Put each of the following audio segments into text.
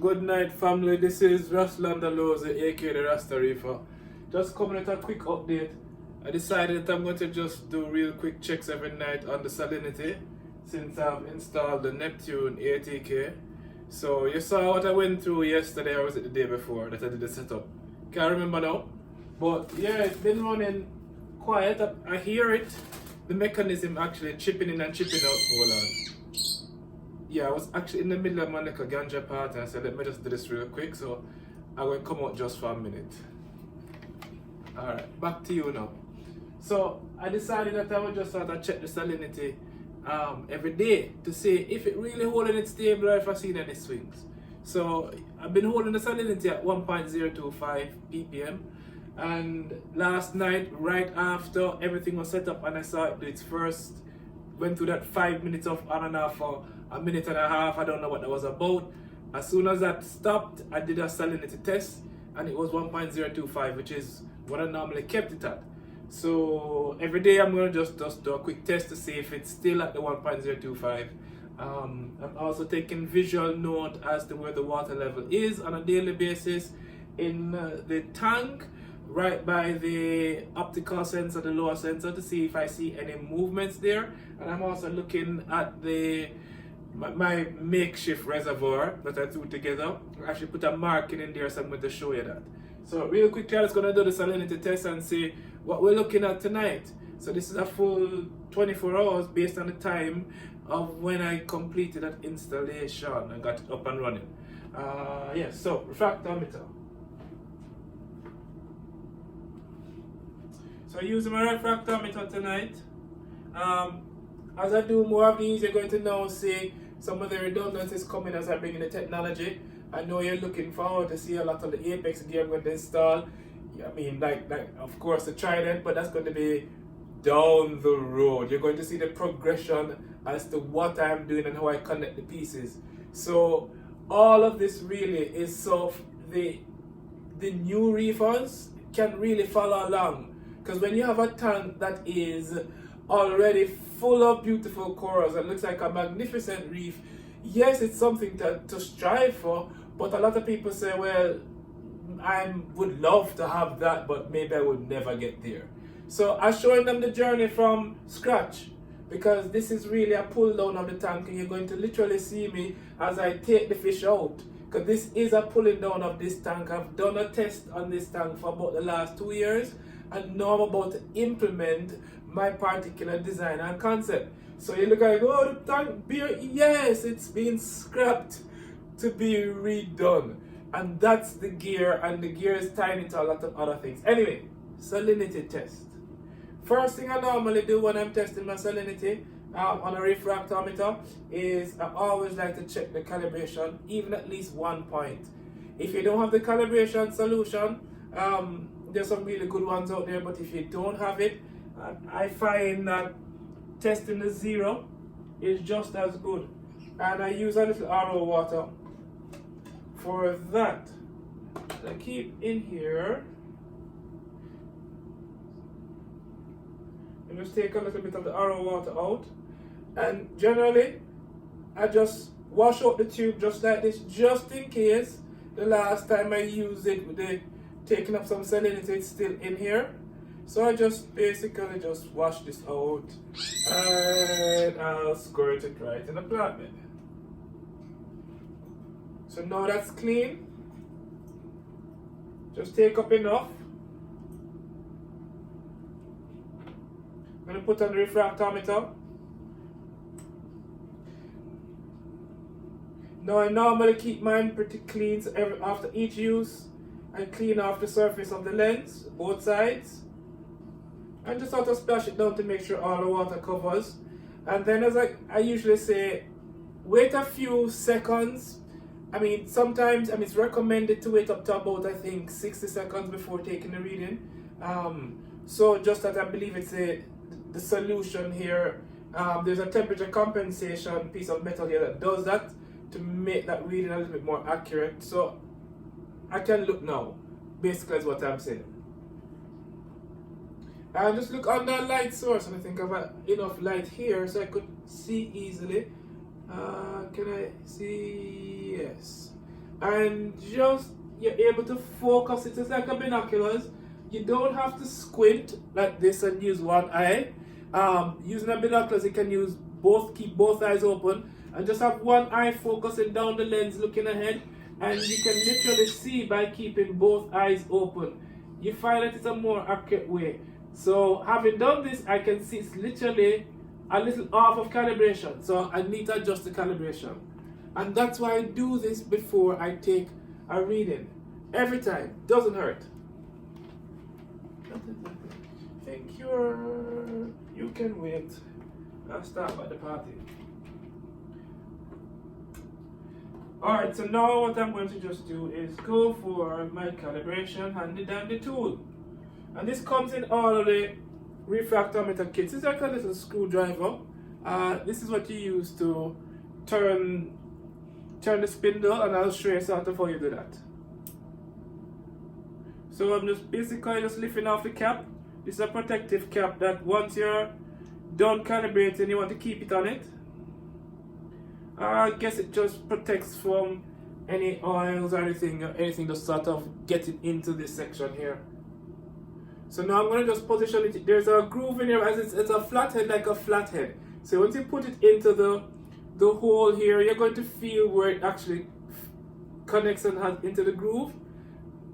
Good night, family. This is Ruslan Dalose, aka the Rasta Reefer. Just coming with a quick update. I decided that I'm going to just do real quick checks every night on the salinity since I've installed the Neptune ATK. So you saw what I went through yesterday, or was it the day before that I did the setup? Can't remember now. But yeah, it's been running quiet. I hear it. The mechanism actually chipping in and chipping out. Hold on. Yeah, I was actually in the middle of my like a ganja party and I said, let me just do this real quick. So I will come out just for a minute. Alright, back to you now. So I decided that I would just sort of check the salinity every day to see if it really holding it stable or if I seen any swings. So I've been holding the salinity at 1.025 ppm, and last night right after everything was set up and I saw it do its first, went through that 5 minutes of on and off for a minute and a half. I don't know what that was about. As soon as that stopped, I did a salinity test and it was 1.025, which is what I normally kept it at. So every day I'm going to just do a quick test to see if it's still at the 1.025. I'm also taking visual note as to where the water level is on a daily basis in the tank, right by the optical sensor, the lower sensor, to see if I see any movements there. And I'm also looking at my makeshift reservoir that I threw together. I actually put a marking in there, so I'm going to show you that. So real quickly, I'm just going to do the salinity test and see what we're looking at tonight. So this is a full 24 hours based on the time of when I completed that installation and got it up and running. Yes, so refractometer. So using my refractometer tonight. As I do more of these, you're going to now see some of the redundancies coming as I bring in the technology. I know you're looking forward to see a lot of the Apex gear I'm going to install. I mean, like of course the Trident, but that's going to be down the road. You're going to see the progression as to what I'm doing and how I connect the pieces. So all of this really is so the new reefers can really follow along, because when you have a tank that is already full of beautiful corals and looks like a magnificent reef, yes, it's something to strive for, but a lot of people say, well, I would love to have that, but maybe I would never get there. So I'm showing them the journey from scratch, because this is really a pull down of the tank, and you're going to literally see me as I take the fish out, because this is a pulling down of this tank. I've done a test on this tank for about the last 2 years, and now I'm about to implement my particular design and concept. So you look at it, oh, the tank beer, yes, it's been scrapped to be redone. And that's the gear, and the gear is tying into a lot of other things. Anyway, salinity test. First thing I normally do when I'm testing my salinity on a refractometer is I always like to check the calibration, even at least 1 point. If you don't have the calibration solution, there's some really good ones out there, but if you don't have it, I find that testing the zero is just as good. And I use a little RO water for that. I keep in here and just take a little bit of the RO water out, and generally I just wash out the tube just like this, just in case the last time I used it with the taking up some salinity, it's still in here. So I just basically just wash this out and I'll squirt it right in the plant bed. So now that's clean. Just take up enough. I'm going to put on the refractometer. Now I normally keep mine pretty clean, so after each use I clean off the surface of the lens, both sides, and just sort of splash it down to make sure all the water covers. And then, as I usually say, wait a few seconds. I mean, sometimes it's recommended to wait up to about, I think, 60 seconds before taking the reading. So just that I believe it's the solution here. There's a temperature compensation piece of metal here that does that to make that reading a little bit more accurate. So I can look now, basically is what I'm saying. And just look on that light source, and I think I've enough light here so I could see easily. Can I see? Yes. and just you're able to focus it. It's like a binoculars. You don't have to squint like this and use one eye. Using a binoculars, you can use both, keep both eyes open, and just have one eye focusing down the lens, looking ahead, and you can literally see by keeping both eyes open. You find that it's a more accurate way. So having done this, I can see it's literally a little off of calibration, so I need to adjust the calibration. And that's why I do this before I take a reading. Every time. Doesn't hurt. Think you can wait. I'll start at the party. Alright, so now what I'm going to just do is go for my calibration handy dandy tool. And this comes in all of the refractometer kits. It's like a little screwdriver. This is what you use to turn the spindle, and I'll show you sort of how you do that. So I'm just basically just lifting off the cap. This is a protective cap that once you're done calibrating, you want to keep it on it. I guess it just protects from any oils or anything just sort of getting into this section here. So now I'm going to just position it. There's a groove in here, as it's a flathead, like a flathead. So once you put it into the hole here, you're going to feel where it actually connects and has into the groove.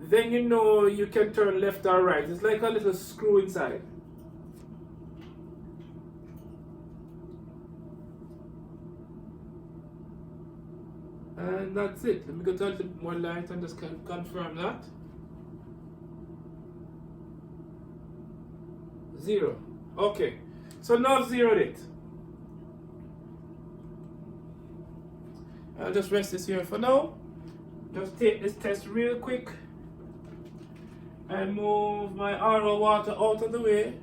Then you know you can turn left or right. It's like a little screw inside. And that's it. Let me go to a little bit more light and just confirm that. 0. Okay. So now I've zeroed it. I'll just rest this here for now. Just take this test real quick and move my RO water out of the way,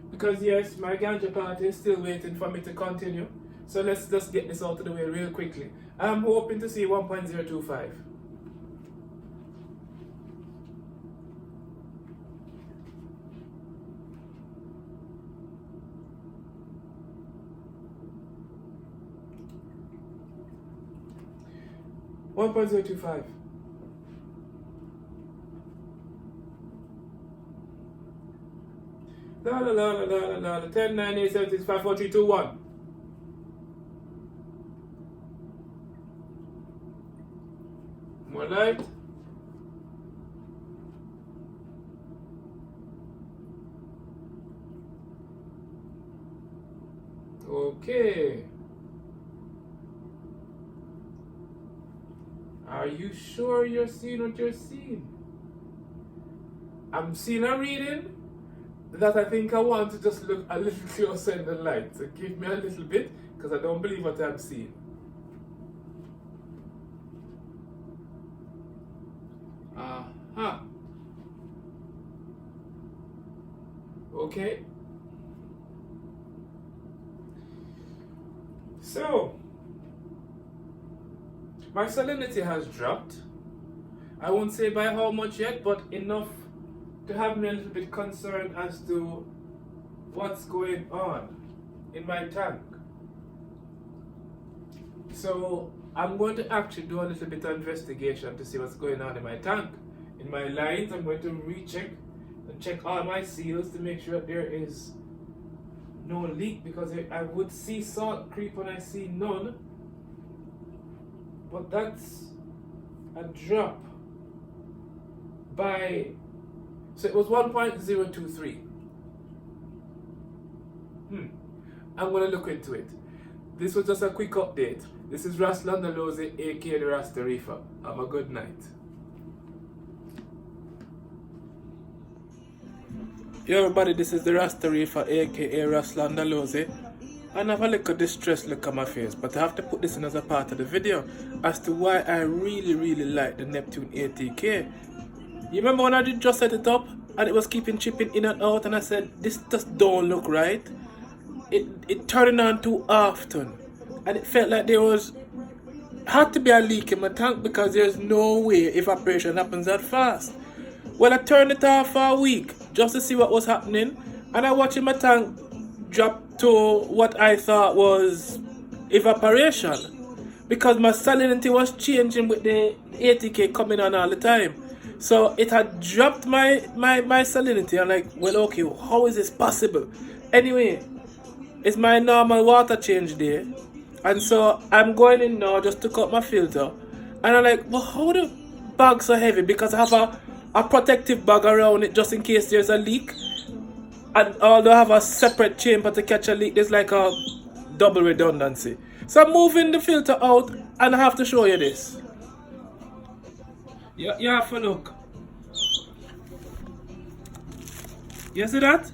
because yes, my ganja party is still waiting for me to continue. So let's just get this out of the way real quickly. I'm hoping to see 1.025. $1.025. La la la la la la la 10, 9, 8, 7, 6, 5, 4, 3, 2, 1. More light. Okay. Are you sure you're seeing what you're seeing? I'm seeing a reading that I think I want to just look a little closer in the light. So give me a little bit, because I don't believe what I'm seeing. Aha. Okay. So, my salinity has dropped. I won't say by how much yet, but enough to have me a little bit concerned as to what's going on in my tank. So I'm going to actually do a little bit of investigation to see what's going on in my tank. In my lines, I'm going to recheck and check all my seals to make sure that there is no leak, because I would see salt creep when I see none. But that's a drop by, so it was 1.023. I'm going to look into it. This was just a quick update. This is Raslan Daloze, aka the Rasta Reefer. Have a good night. Yo everybody, this is the Rasta Reefer, aka Raslan Daloze. I have a little distressed look on my face, but I have to put this in as a part of the video as to why I really like the Neptune ATK. You remember when I did just set it up and it was keeping chipping in and out, and I said this just don't look right. It turned on too often, and it felt like there had to be a leak in my tank, because there's no way evaporation happens that fast. Well, I turned it off for a week just to see what was happening, and I watched my tank drop to what I thought was evaporation. because my salinity was changing with the ATK coming on all the time. So it had dropped my salinity. I'm like, well, okay, how is this possible? Anyway, it's my normal water change day. And so I'm going in now, just took out my filter. And I'm like, well, how the bag so heavy? Because I have a protective bag around it just in case there's a leak. And although I have a separate chamber to catch a leak, there's like a double redundancy. So I'm moving the filter out and I have to show you this. You have to look. You see that?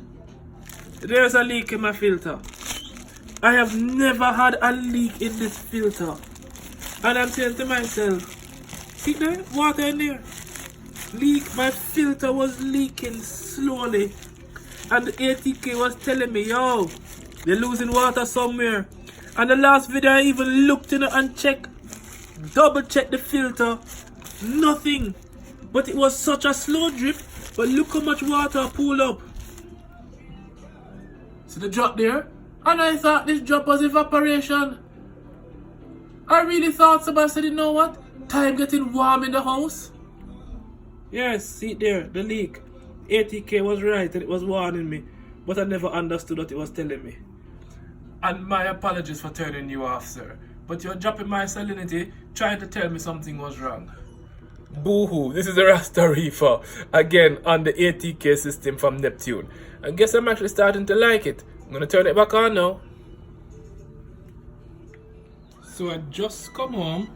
There's a leak in my filter. I have never had a leak in this filter. And I'm saying to myself, see there? Water in there. Leak. My filter was leaking slowly. And the ATK was telling me, yo, they're losing water somewhere. And the last video I even looked in it and checked, double checked the filter. Nothing. But it was such a slow drip. But look how much water I pulled up. See the drop there? And I thought this drop was evaporation. I really thought somebody said, you know what? Time getting warm in the house. Yes, see it there, the leak. ATK was right and it was warning me. But I never understood what it was telling me. And my apologies for turning you off, sir. But you're dropping my salinity, trying to tell me something was wrong. Boo-hoo, this is the Rasta Reefer. Again, on the ATK system from Neptune. I guess I'm actually starting to like it. I'm going to turn it back on now. So I just come home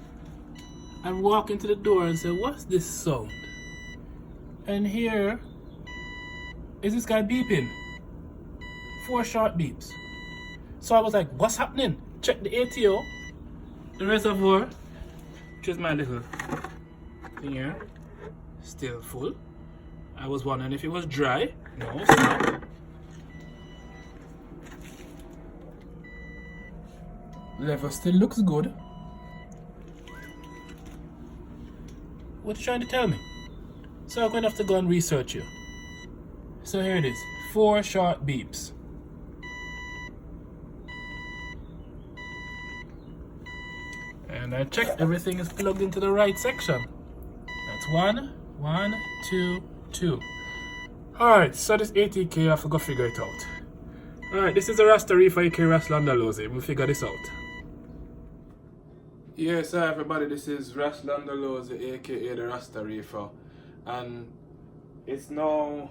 and walk into the door and say, what's this sound? And here is this guy beeping. 4 short beeps. So I was like, what's happening? Check the ATO, the reservoir, which is my little thing here, still full. I was wondering if it was dry. No, it's not. Level still looks good. What are you trying to tell me? So I'm going to have to go and research you. So here it is, 4 short beeps. And I checked everything is plugged into the right section. That's 1, 1, 2, 2. Alright, so this ATK I have to go figure it out. Alright, this is the Rasta Reefer aka Raslandalose. We'll figure this out. Yes, hi everybody, this is Raslandalose aka the Rasta Reefer. And it's now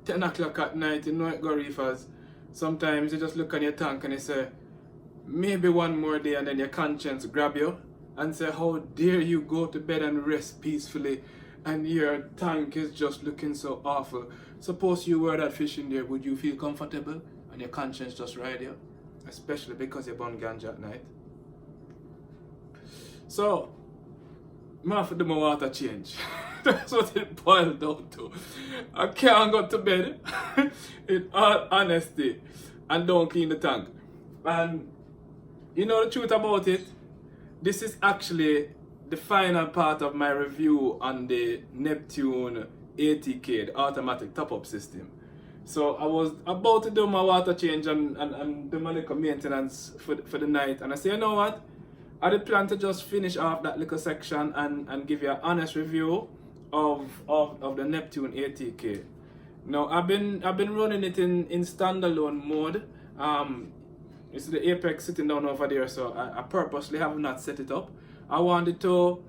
10 o'clock at night. You know it go reefers. Sometimes you just look on your tank and you say, maybe one more day, and then your conscience grab you and say, how dare you go to bed and rest peacefully and your tank is just looking so awful. Suppose you were that fish in there, would you feel comfortable and your conscience just ride you? Especially because you burn ganja at night. So, I have to do my water change. That's what it boiled down to. I can't go to bed in all honesty and don't clean the tank. And you know the truth about it, this is actually the final part of my review on the Neptune ATK, the automatic top-up system. So I was about to do my water change and do my little maintenance for the night, and I said, you know what, I did plan to just finish off that little section and give you an honest review of the Neptune ATK. Now I've been running it in standalone mode. You see the Apex sitting down over there, so I purposely have not set it up. I wanted to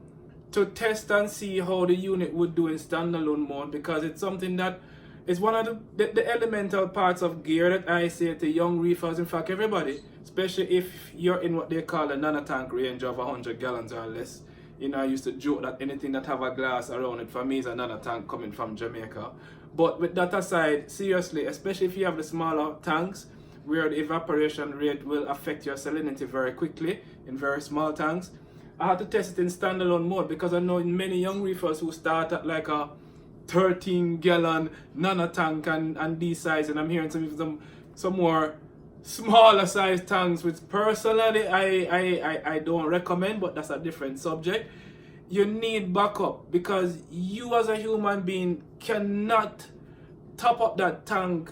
test and see how the unit would do in standalone mode, because it's something that is one of the elemental parts of gear that I say to young reefers, in fact everybody, especially if you're in what they call a nanotank range of 100 gallons or less. You know, I used to joke that anything that have a glass around it for me is a nanotank coming from Jamaica. But with that aside, seriously, especially if you have the smaller tanks, where the evaporation rate will affect your salinity very quickly in very small tanks, I had to test it in standalone mode, because I know many young reefers who start at like a 13 gallon nano tank and these size, and I'm hearing some more smaller size tanks, which personally I don't recommend, but that's a different subject. You need backup, because you as a human being cannot top up that tank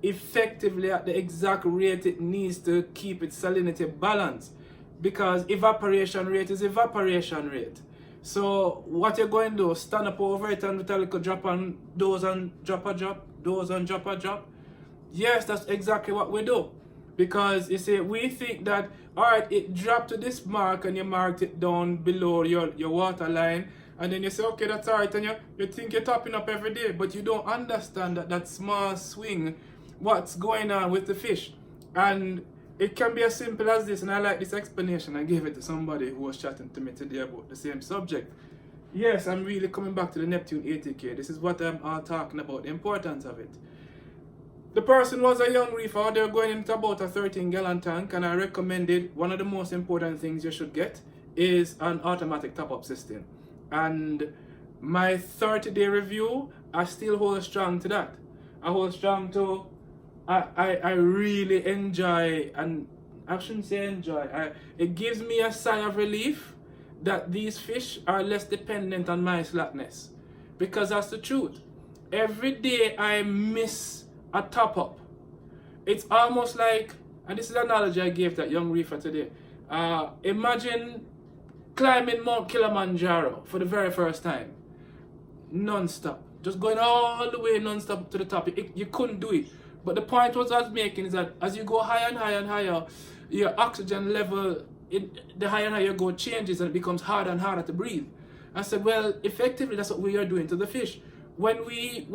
effectively at the exact rate it needs to keep its salinity balanced. because evaporation rate is evaporation rate. So what you're going to do, stand up over it and with a little drop on dose and drop a drop, dose and drop a drop. Yes, that's exactly what we do. Because you see, we think that, alright, it dropped to this mark and you marked it down below your water line, and then you say, okay, that's alright, and you think you're topping up every day, but you don't understand that small swing, what's going on with the fish. And it can be as simple as this, and I like this explanation. I gave it to somebody who was chatting to me today about the same subject. Yes, I'm really coming back to the Neptune ATK. This is what I'm talking about, the importance of it. The person was a young reefer. They're going into about a 13-gallon tank, and I recommended one of the most important things you should get is an automatic top-up system. And my 30-day review, I still hold strong to that. I hold strong to, I really enjoy, and I shouldn't say enjoy, it gives me a sigh of relief that these fish are less dependent on my slackness. Because that's the truth. Every day I miss a top up. It's almost like, and this is an analogy I gave that young reefer today. Imagine climbing Mount Kilimanjaro for the very first time, non-stop, just going all the way non-stop to the top. You couldn't do it. But the point what I was making is that as you go higher and higher and higher, your oxygen level, the higher and higher you go, changes, and it becomes harder and harder to breathe. I said, well, effectively that's what we are doing to the fish. When we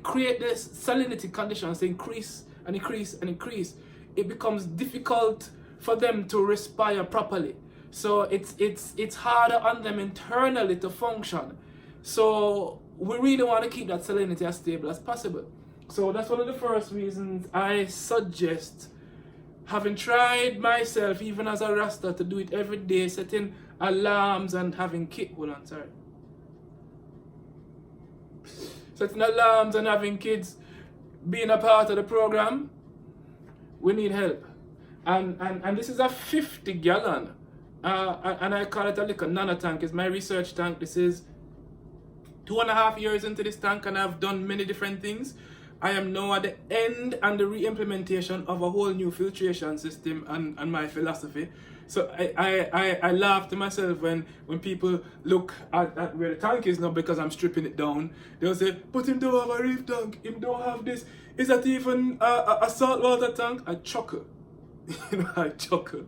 create this salinity conditions to increase and increase and increase, it becomes difficult for them to respire properly. So it's harder on them internally to function. So we really want to keep that salinity as stable as possible. So that's one of the first reasons I suggest, having tried myself even as a Rasta to do it every day, setting alarms and having kids. Hold on, sorry. Setting alarms and having kids being a part of the program, we need help. And this is a 50-gallon, and I call it a little nano tank. It's my research tank. This is 2.5 years into this tank, and I've done many different things. I am now at the end and the re-implementation of a whole new filtration system and my philosophy. So I laugh to myself when people look at where the tank is now, because I'm stripping it down. They'll say, but him don't have a reef tank, him don't have this. Is that even a saltwater tank? I chuckle. I chuckle.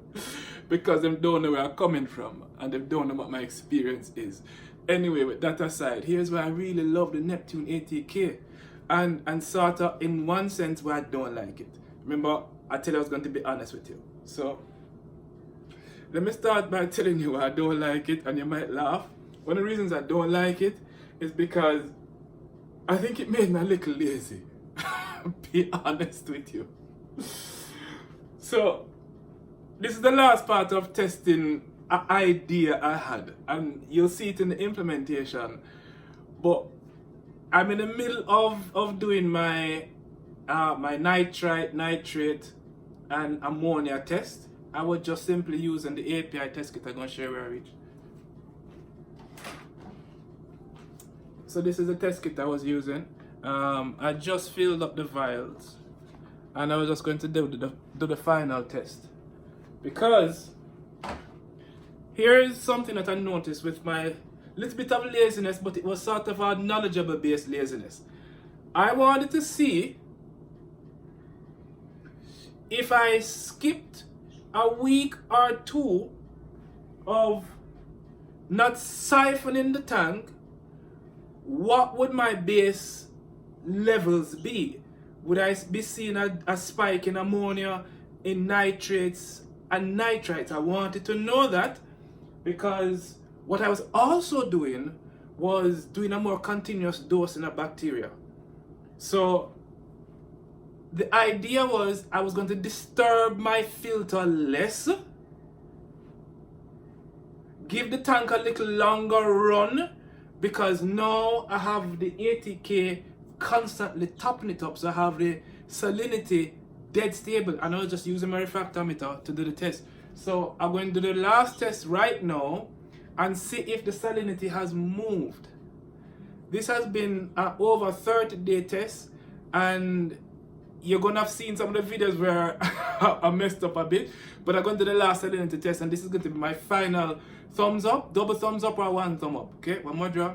Because them don't know where I'm coming from, and they don't know what my experience is. Anyway, with that aside, here's why I really love the Neptune ATK. And sort of in one sense why I don't like it. Remember, I tell you I was going to be honest with you. So let me start by telling you why I don't like it, and you might laugh. One of the reasons I don't like it is because I think it made me a little lazy. Be honest with you. So this is the last part of testing an idea I had, and you'll see it in the implementation. But I'm in the middle of doing my my nitrate, and ammonia test. I was just simply using the API test kit. I'm going to share where I reach. So this is the test kit I was using. I just filled up the vials, and I was just going to do the final test. Because here is something that I noticed with my little bit of laziness, but it was sort of a knowledgeable based laziness. I wanted to see if I skipped a week or two of not siphoning the tank, what would my base levels be? Would I be seeing a spike in ammonia, in nitrates and nitrites? I wanted to know that, because what I was also doing was doing a more continuous dosing of bacteria. So the idea was I was going to disturb my filter less, give the tank a little longer run, because now I have the ATK constantly topping it up, so I have the salinity dead stable, and I was just using my refractometer to do the test. So I'm going to do the last test right now and see if the salinity has moved. This has been an over 30-day test, and you're gonna have seen some of the videos where I messed up a bit, but I'm going to do the last salinity test, and this is going to be my final thumbs up, double thumbs up or one thumb up. Okay, one more draw.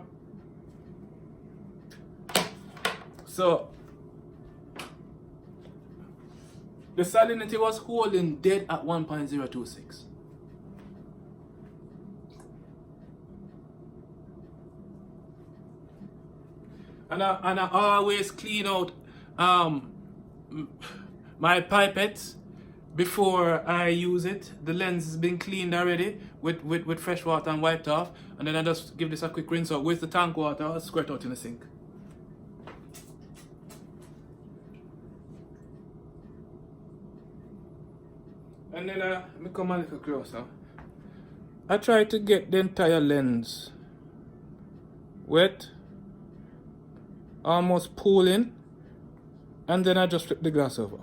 So the salinity was holding dead at 1.026. And I always clean out my pipettes before I use it. The lens has been cleaned already with fresh water and wiped off, and then I just give this a quick rinse out with the tank water. I'll squirt out in the sink. And then let me come a little closer. I try to get the entire lens wet, almost pooling, and then I just flip the glass over.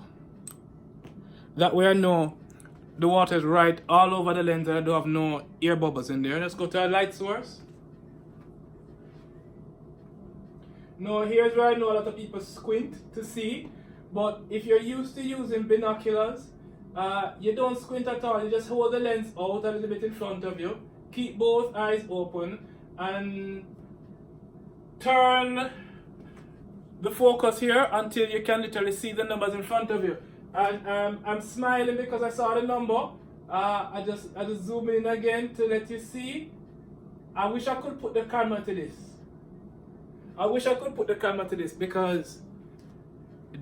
That way I know the water is right all over the lens and I don't have no air bubbles in there. Let's go to a light source. Now here's where I know a lot of people squint to see, but if you're used to using binoculars, you don't squint at all. You just hold the lens out a little bit in front of you, keep both eyes open, and turn the focus here until you can literally see the numbers in front of you. And I'm smiling because I saw the number. I just zoom in again to let you see. I wish I could put the camera to this. Because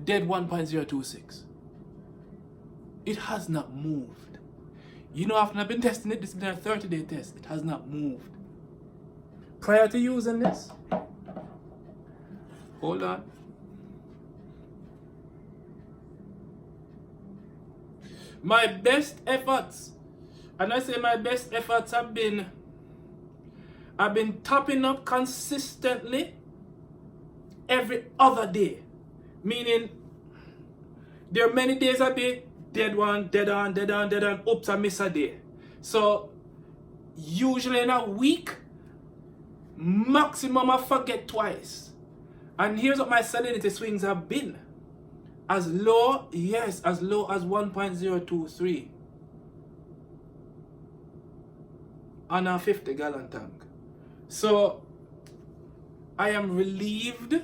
dead 1.026. It has not moved. You know, after I've been testing it, this has been a 30-day test. It has not moved. Prior to using this, hold on. My best efforts, and I say my best efforts have been, I've been topping up consistently every other day. Meaning, there are many days I be dead one, dead on, dead on, dead on, oops, I miss a day. So, usually in a week, maximum I forget twice. And here's what my salinity swings have been. As low, yes, as low as 1.023 on a 50-gallon tank. So I am relieved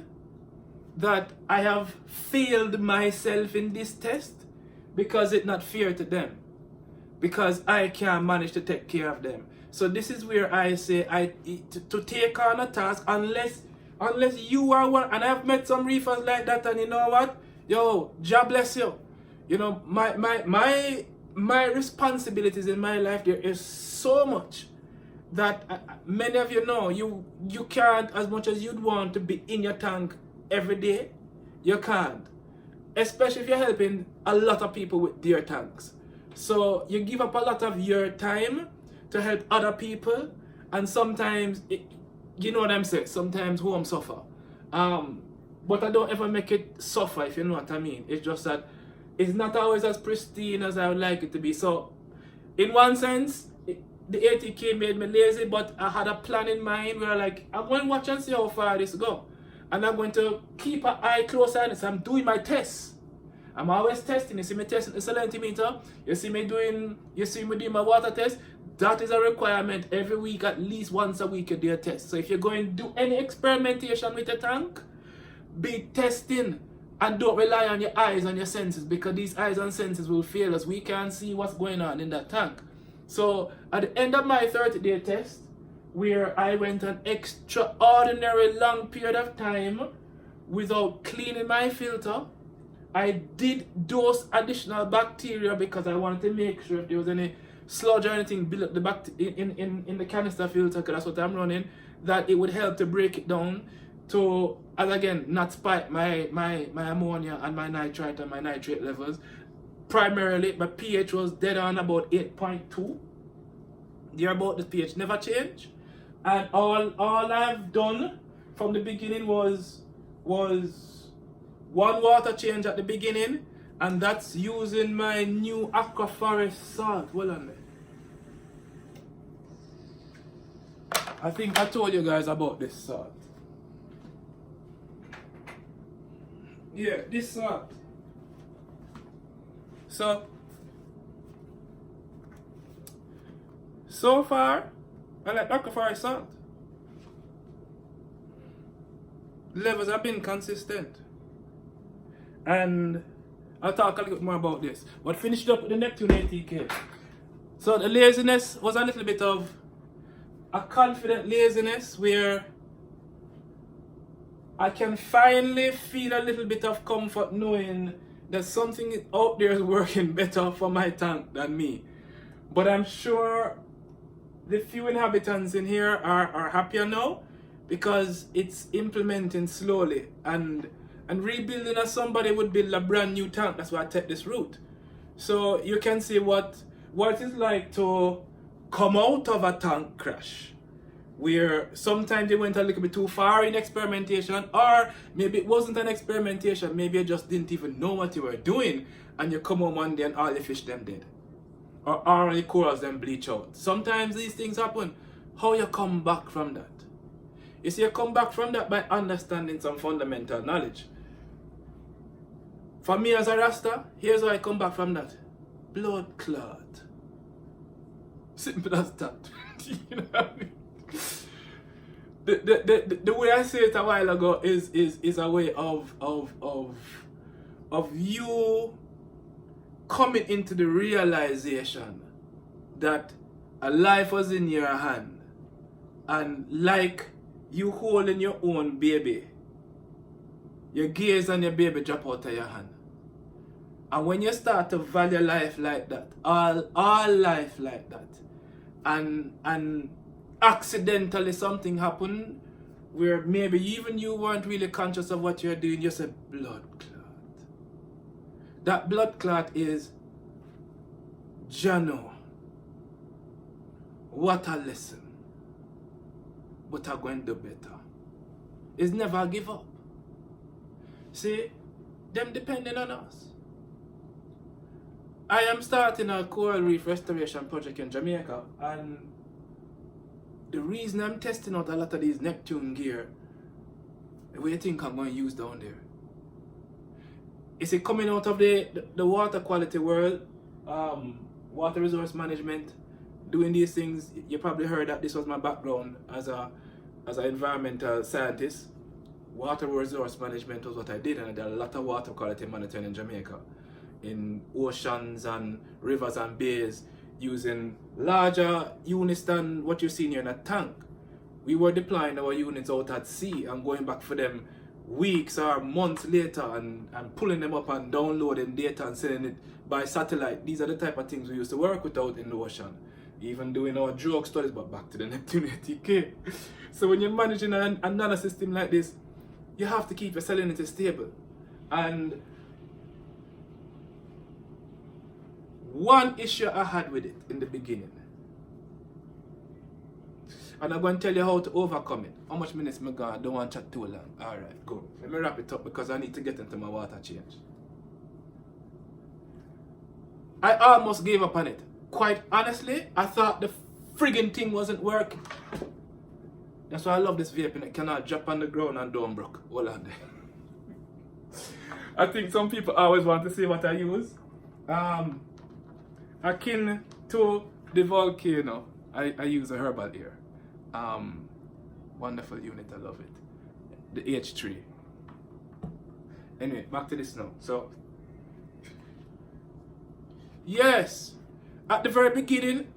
that I have failed myself in this test because it's not fair to them. Because I can't manage to take care of them. So this is where I say to take on a task unless you are one, and I've met some reefers like that, and you know what? Yo, God bless you. You know, my responsibilities in my life, there is so much that many of you know, you can't, as much as you'd want to be in your tank every day, you can't. Especially if you're helping a lot of people with their tanks. So you give up a lot of your time to help other people, and sometimes, you know what I'm saying, sometimes home suffer. But I don't ever make it suffer, if you know what I mean. It's just that it's not always as pristine as I would like it to be. So, in one sense, the ATK made me lazy, but I had a plan in mind where, like, I'm going to watch and see how far this go. And I'm going to keep an eye close on this. I'm doing my tests. I'm always testing. You see me testing the salinity meter. You see me doing my water test. That is a requirement every week, at least once a week you do a test. So if you're going to do any experimentation with a tank, be testing and don't rely on your eyes and your senses, because these eyes and senses will fail us. We can't see what's going on in that tank. So at the end of my 30-day test, where I went an extraordinary long period of time without cleaning my filter, I did dose additional bacteria because I wanted to make sure if there was any sludge or anything built up the in the canister filter, because that's what I'm running, that it would help to break it down to, as again, not spike my ammonia and my nitrite and my nitrate levels. Primarily, my pH was dead on about 8.2. Thereabout, the pH never changed. And all I've done from the beginning was one water change at the beginning, and that's using my new Aquaforest salt. Well on there. I think I told you guys about this salt. Yeah, this salt. So far, I like Dr. Forest salt. Levels have been consistent. And I'll talk a little bit more about this. But finished up with the Neptune ATK. So the laziness was a little bit of a confident laziness where I can finally feel a little bit of comfort knowing that something out there is working better for my tank than me. But I'm sure the few inhabitants in here are happier now because it's implementing slowly, and rebuilding as somebody would build a brand new tank. That's why I take this route. So you can see what it's like to come out of a tank crash where sometimes they went a little bit too far in experimentation, or maybe it wasn't an experimentation, maybe you just didn't even know what you were doing, and you come home one day and all the fish them dead, or all the corals them bleach out. Sometimes these things happen. How you come back from that? You see, you come back from that by understanding some fundamental knowledge. For me as a Rasta, here's how I come back from that. Blood clot. Simple as that. You know what I mean? The way I said it a while ago is a way of you coming into the realization that a life was in your hand, and like you holding your own baby, your gaze and your baby drop out of your hand. And when you start to value life like that, all life like that, and accidentally something happened where maybe even you weren't really conscious of what you're doing, you said blood clot. That blood clot is Jano. What a lesson. But I'm going to do better. It's never give up. See, them depending on us. I am starting a coral reef restoration project in Jamaica, and the reason I'm testing out a lot of these Neptune gear, what do you think I'm going to use down there? Is it coming out of the water quality world, water resource management, doing these things? You probably heard that this was my background as an environmental scientist. Water resource management was what I did, and I did a lot of water quality monitoring in Jamaica, in oceans and rivers and bays, using larger units than what you're seeing here in a tank. We were deploying our units out at sea and going back for them weeks or months later, and pulling them up and downloading data and sending it by satellite. These are the type of things we used to work with out in the ocean. Even doing our drug studies, but back to the Neptune ATK. So when you're managing a nano system like this, you have to keep your salinity stable. And one issue I had with it in the beginning, and I'm going to tell you how to overcome it. How much minutes I got? I don't want to chat too long. Alright, go. Let me wrap it up because I need to get into my water change. I almost gave up on it. Quite honestly, I thought the friggin' thing wasn't working. That's why I love this vaping. It cannot drop on the ground and don't break. Hold on there. I think some people always want to see what I use. Akin to the volcano, I use a herbal air. Wonderful unit, I love it. The H3. Anyway, back to this now. So, yes, at the very beginning,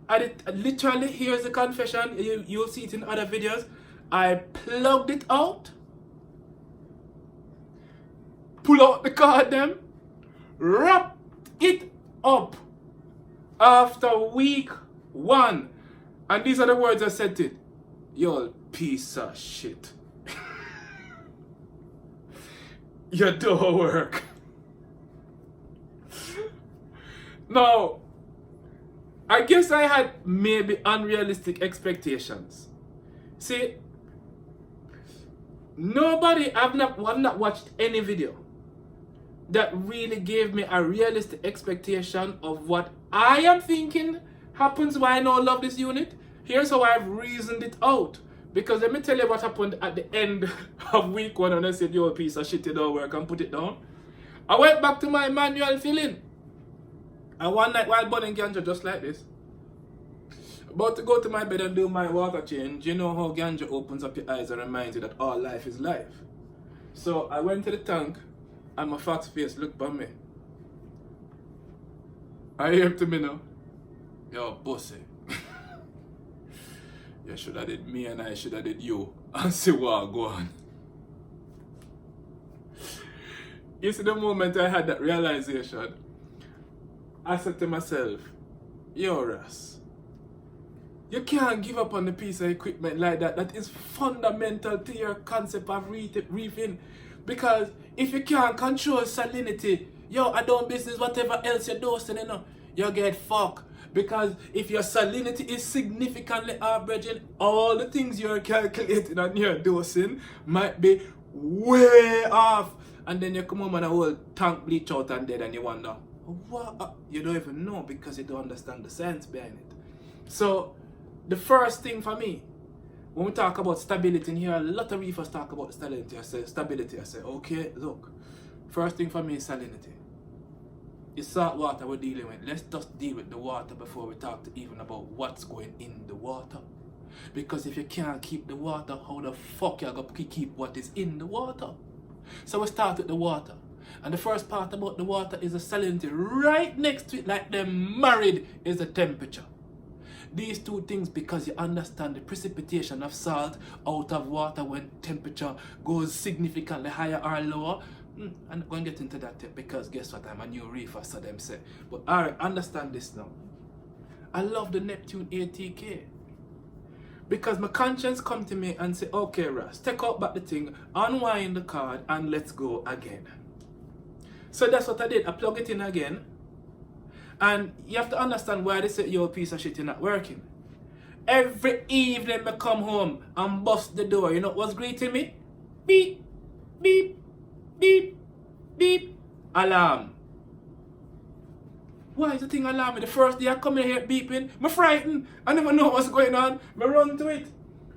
literally, here's the confession. You'll see it in other videos. I plugged it out, pull out the card them, wrap it up after week 1. And these are the words I said to it. You piece of shit. You don't work. Now, I guess I had maybe unrealistic expectations. See, I've not watched any video that really gave me a realistic expectation of what I am thinking happens when I now love this unit. Here's how I've reasoned it out. Because let me tell you what happened at the end of week 1 when I said, yo, piece of shit, it don't work, and put it down. I went back to my manual filling. And one night while burning ganja just like this, about to go to my bed and do my water change, you know how ganja opens up your eyes and reminds you that all life is life. So I went to the tank and my fox face looked by me. I hear to me now, yo, pussy. You should have did me and I should have did you and see what go on. You see, the moment I had that realization, I said to myself, yo, Ras, you can't give up on the piece of equipment like that. That is fundamental to your concept of reefing. Because if you can't control salinity, yo, I don't business whatever else you're doing, you know, you get fucked. Because if your salinity is significantly averaging, all the things you're calculating and you're dosing might be way off. And then you come home and a whole tank bleach out and dead and you wonder, what? You don't even know because you don't understand the science behind it. So, the first thing for me, when we talk about stability in here, a lot of reefers talk about stability. I say, okay, look, first thing for me is salinity. It's salt water we're dealing with. Let's just deal with the water before we talk to even about what's going in the water. Because if you can't keep the water, how the fuck you're going to keep what is in the water? So we start with the water. And the first part about the water is the salinity. Right next to it, like they're married, is the temperature. These two things, because you understand the precipitation of salt out of water when temperature goes significantly higher or lower. I'm not going to get into that yet because guess what, I'm a new reefer, so them say. But alright, understand this now. I love the Neptune ATK. Because my conscience come to me and say, okay Ras, take out back the thing, unwind the card and let's go again. So that's what I did. I plug it in again. And you have to understand why they say, yo, piece of shit, you're not working. Every evening I come home and bust the door. You know what's greeting me? Beep, beep, beep, beep. Alarm. Why is the thing alarming? The first day I come in here beeping, I'm frightened. I never know what's going on. I run to it.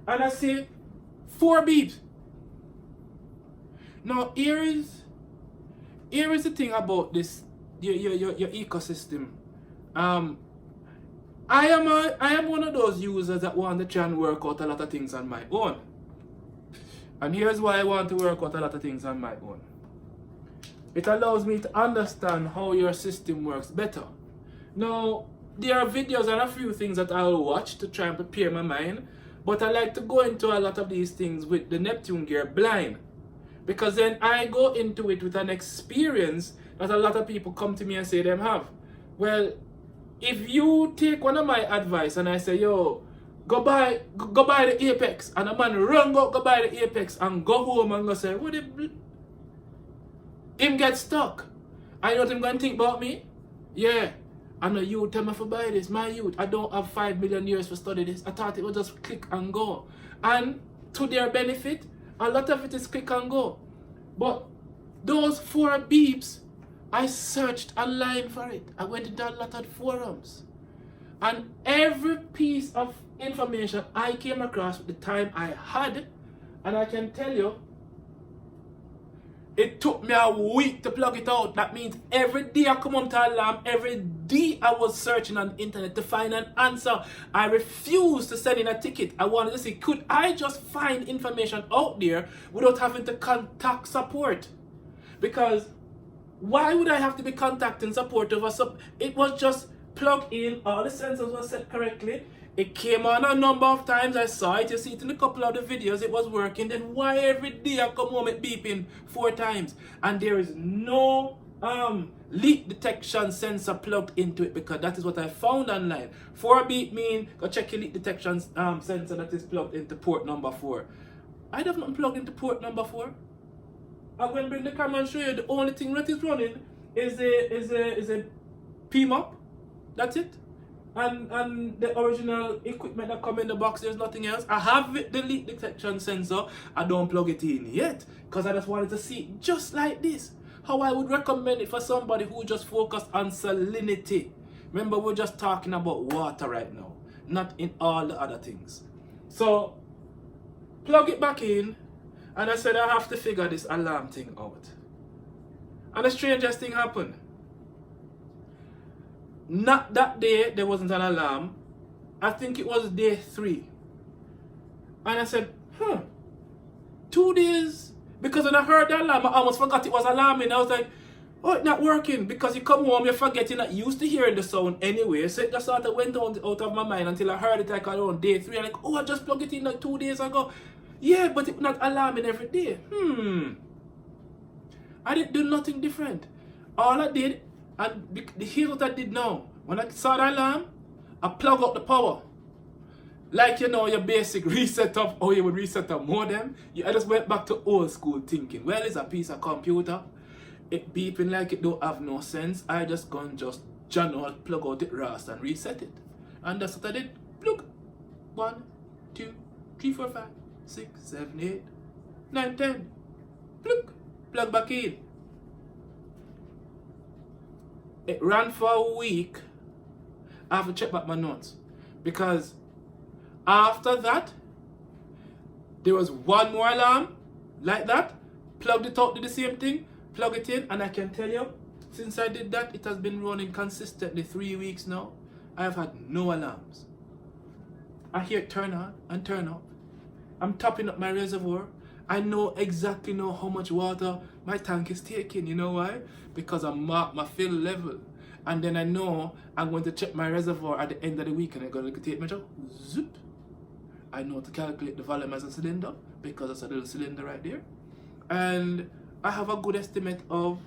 And I see 4 beeps. Now here is the thing about this. Your ecosystem. I am one of those users that want to try and work out a lot of things on my own. And here's why I want to work out a lot of things on my own. It allows me to understand how your system works better. Now, there are videos and a few things that I'll watch to try and prepare my mind, but I like to go into a lot of these things with the Neptune gear blind. Because then I go into it with an experience that a lot of people come to me and say them have. Well, if you take one of my advice and I say, yo, go buy the Apex, and a man run go buy the Apex and go home and go say, what the him get stuck. I know what him going to think about me? Yeah. I know you tell me to buy this, my youth. I don't have 5 million years to study this. I thought it would just click and go. And to their benefit, a lot of it is click and go. But those 4 beeps, I searched online for it. I went into a lot of forums. And every piece of information I came across with the time I had, and I can tell you, it took me a week to plug it out. That means every day I come on to alarm, every day I was searching on the internet to find an answer. I refused to send in a ticket. I wanted to see, could I just find information out there without having to contact support? Because why would I have to be contacting support over it was just plugged in, all the sensors were set correctly. It came on a number of times, I saw it, you see it in a couple of the videos, it was working. Then why every day I come home it beeping 4 times? And there is no leak detection sensor plugged into it, because that is what I found online. 4 beep mean, go check your leak detection sensor that is plugged into port number 4. I have not plugged into port number 4. I'm going to bring the camera and show you the only thing that is running is a PMOP. That's it. And the original equipment that come in the box, there's nothing else. I have the leak detection sensor. I don't plug it in yet because I just wanted to see just like this how I would recommend it for somebody who just focused on salinity. Remember, we're just talking about water right now, not in all the other things. So plug it back in, and I said I have to figure this alarm thing out. And the strangest thing happened. not that day, there wasn't an alarm. I think it was day 3. And I said, 2 days. Because when I heard the alarm, I almost forgot it was alarming. I was like, oh, it's not working. Because you come home, you're forgetting that you used to hearing the sound anyway. So it just sort of went out of my mind until I heard it like around day 3. I'm like, oh, I just plugged it in like 2 days ago. Yeah, but it's not alarming every day. I didn't do nothing different. All I did, and here's what I did now. When I saw the alarm, I plug up the power. Like, you know, your basic reset of how you would reset a modem. I just went back to old school thinking. Well, it's a piece of computer. It beeping like it don't have no sense. I just gonna just plug out it RAS and reset it. And that's what I did. Look. 1, 2, 3, 4, 5, 6, 7, 8, 9, 10. Look. Plug back in. It ran for a week. I have to check back my notes. Because after that, there was one more alarm like that. Plugged it out, did the same thing. Plug it in, and I can tell you, since I did that, it has been running consistently 3 weeks now. I have had no alarms. I hear it turn on and turn off. I'm topping up my reservoir. I exactly know how much water my tank is taking. You know why? Because I mark my fill level. And then I know I'm going to check my reservoir at the end of the week, and I got a tape measure. Zoop. I know to calculate the volume as a cylinder, because it's a little cylinder right there. And I have a good estimate of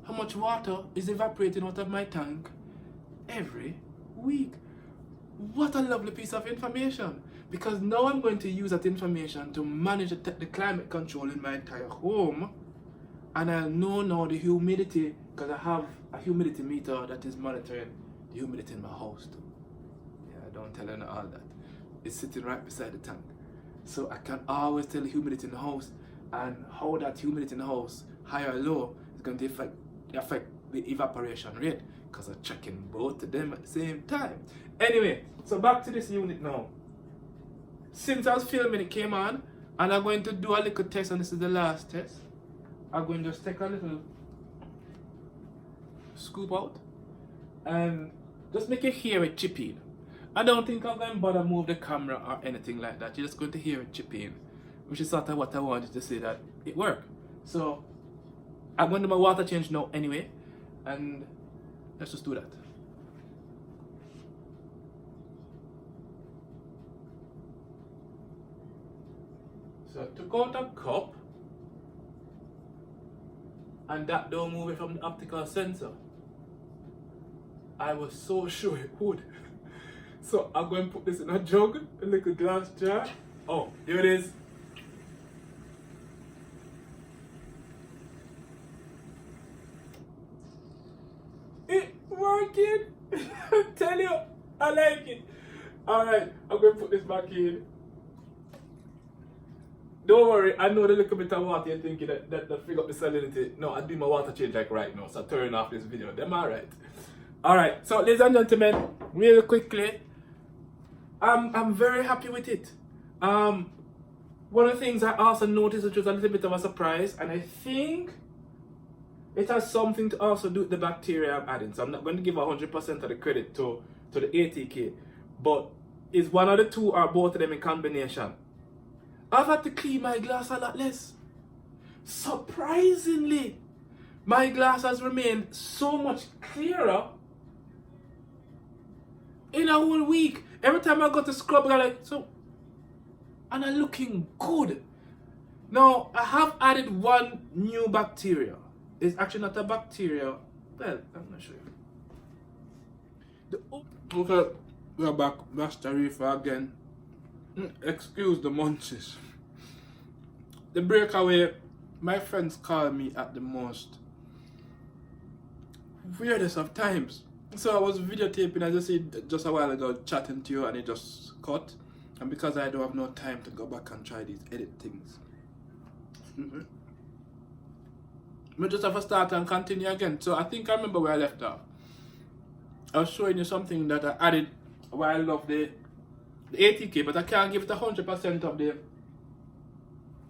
how much water is evaporating out of my tank every week. What a lovely piece of information. Because now I'm going to use that information to manage the climate control in my entire home. And I'll know now the humidity, because I have a humidity meter that is monitoring the humidity in my house too. Yeah, don't tell her all that. It's sitting right beside the tank. So I can always tell the humidity in the house, and how that humidity in the house, high or low, is going to affect the evaporation rate, because I'm checking both of them at the same time. Anyway, so back to this unit now. Since I was filming, it came on, and I'm going to do a little test, and this is the last test. I'm going to just take a little scoop out and just make you hear it chipping. I don't think I'm going to bother move the camera or anything like that. You're just going to hear it chipping, which is sort of what I wanted to say, that it worked. So I'm going to do my water change now anyway, and let's just do that. So I took out a cup, and that don't move it from the optical sensor. I was so sure it would. So I'm going to put this in a jug, a little glass jar. Oh, here it is. It's working. I tell you, I like it. Alright, I'm going to put this back in. Don't worry, I know the little bit of water you're thinking that figure up the salinity. No, I do my water change like right now, so turn off this video. Them alright. Alright, so ladies and gentlemen, really quickly, I'm very happy with it. One of the things I also noticed, which was a little bit of a surprise, and I think it has something to also do with the bacteria I'm adding. So I'm not going to give 100% of the credit to the ATK, but it's one of the two or both of them in combination. I've had to clean my glass a lot less. Surprisingly, my glass has remained so much clearer in a whole week. Every time I go to scrub, I'm like, so, and I'm looking good. Now, I have added one new bacteria. It's actually not a bacteria. Well, I'm not sure. Okay, we're back. That's Tarifa again. Excuse the munchies. The breakaway, my friends call me at the most weirdest of times. So I was videotaping, as I said just a while ago, chatting to you, and it just cut. And because I don't have no time to go back and try these edit things, we just have to start and continue again. So I think I remember where I left off. I was showing you something that I added while of the ATK, but I can't give it 100% of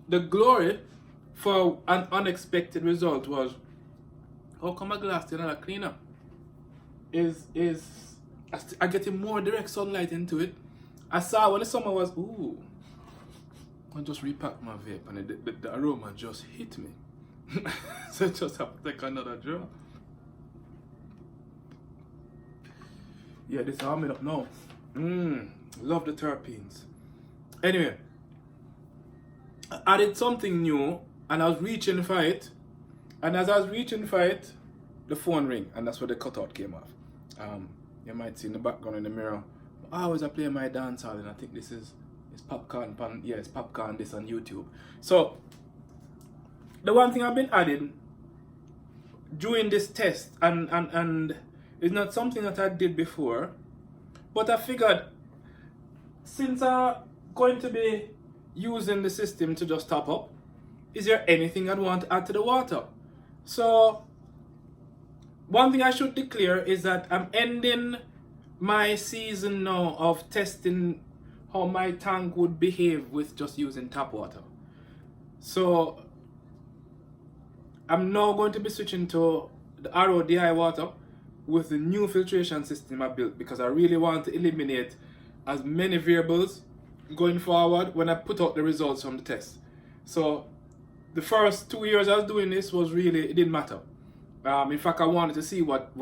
the glory for an unexpected result. Was how come my glass did not clean up? I getting more direct sunlight into it. I saw when the summer was, ooh, I just repacked my vape and the aroma just hit me. So I just have to take another draw. Yeah, this is warming up now. Love the terpenes. Anyway, I added something new and I was reaching for it. And as I was reaching for it, the phone rang and that's where the cutout came off. You might see in the background in the mirror. I always play my dance hall and I think this is popcorn. Yeah, it's popcorn this on YouTube. So the one thing I've been adding during this test and it's not something that I did before, but I figured since I'm going to be using the system to just top up, is there anything I'd want to add to the water? So one thing I should declare is that I'm ending my season now of testing how my tank would behave with just using tap water. So I'm now going to be switching to the RODI water with the new filtration system I built because I really want to eliminate as many variables going forward when I put out the results from the test. So the first 2 years I was doing this was really, it didn't matter. In fact, I wanted to see what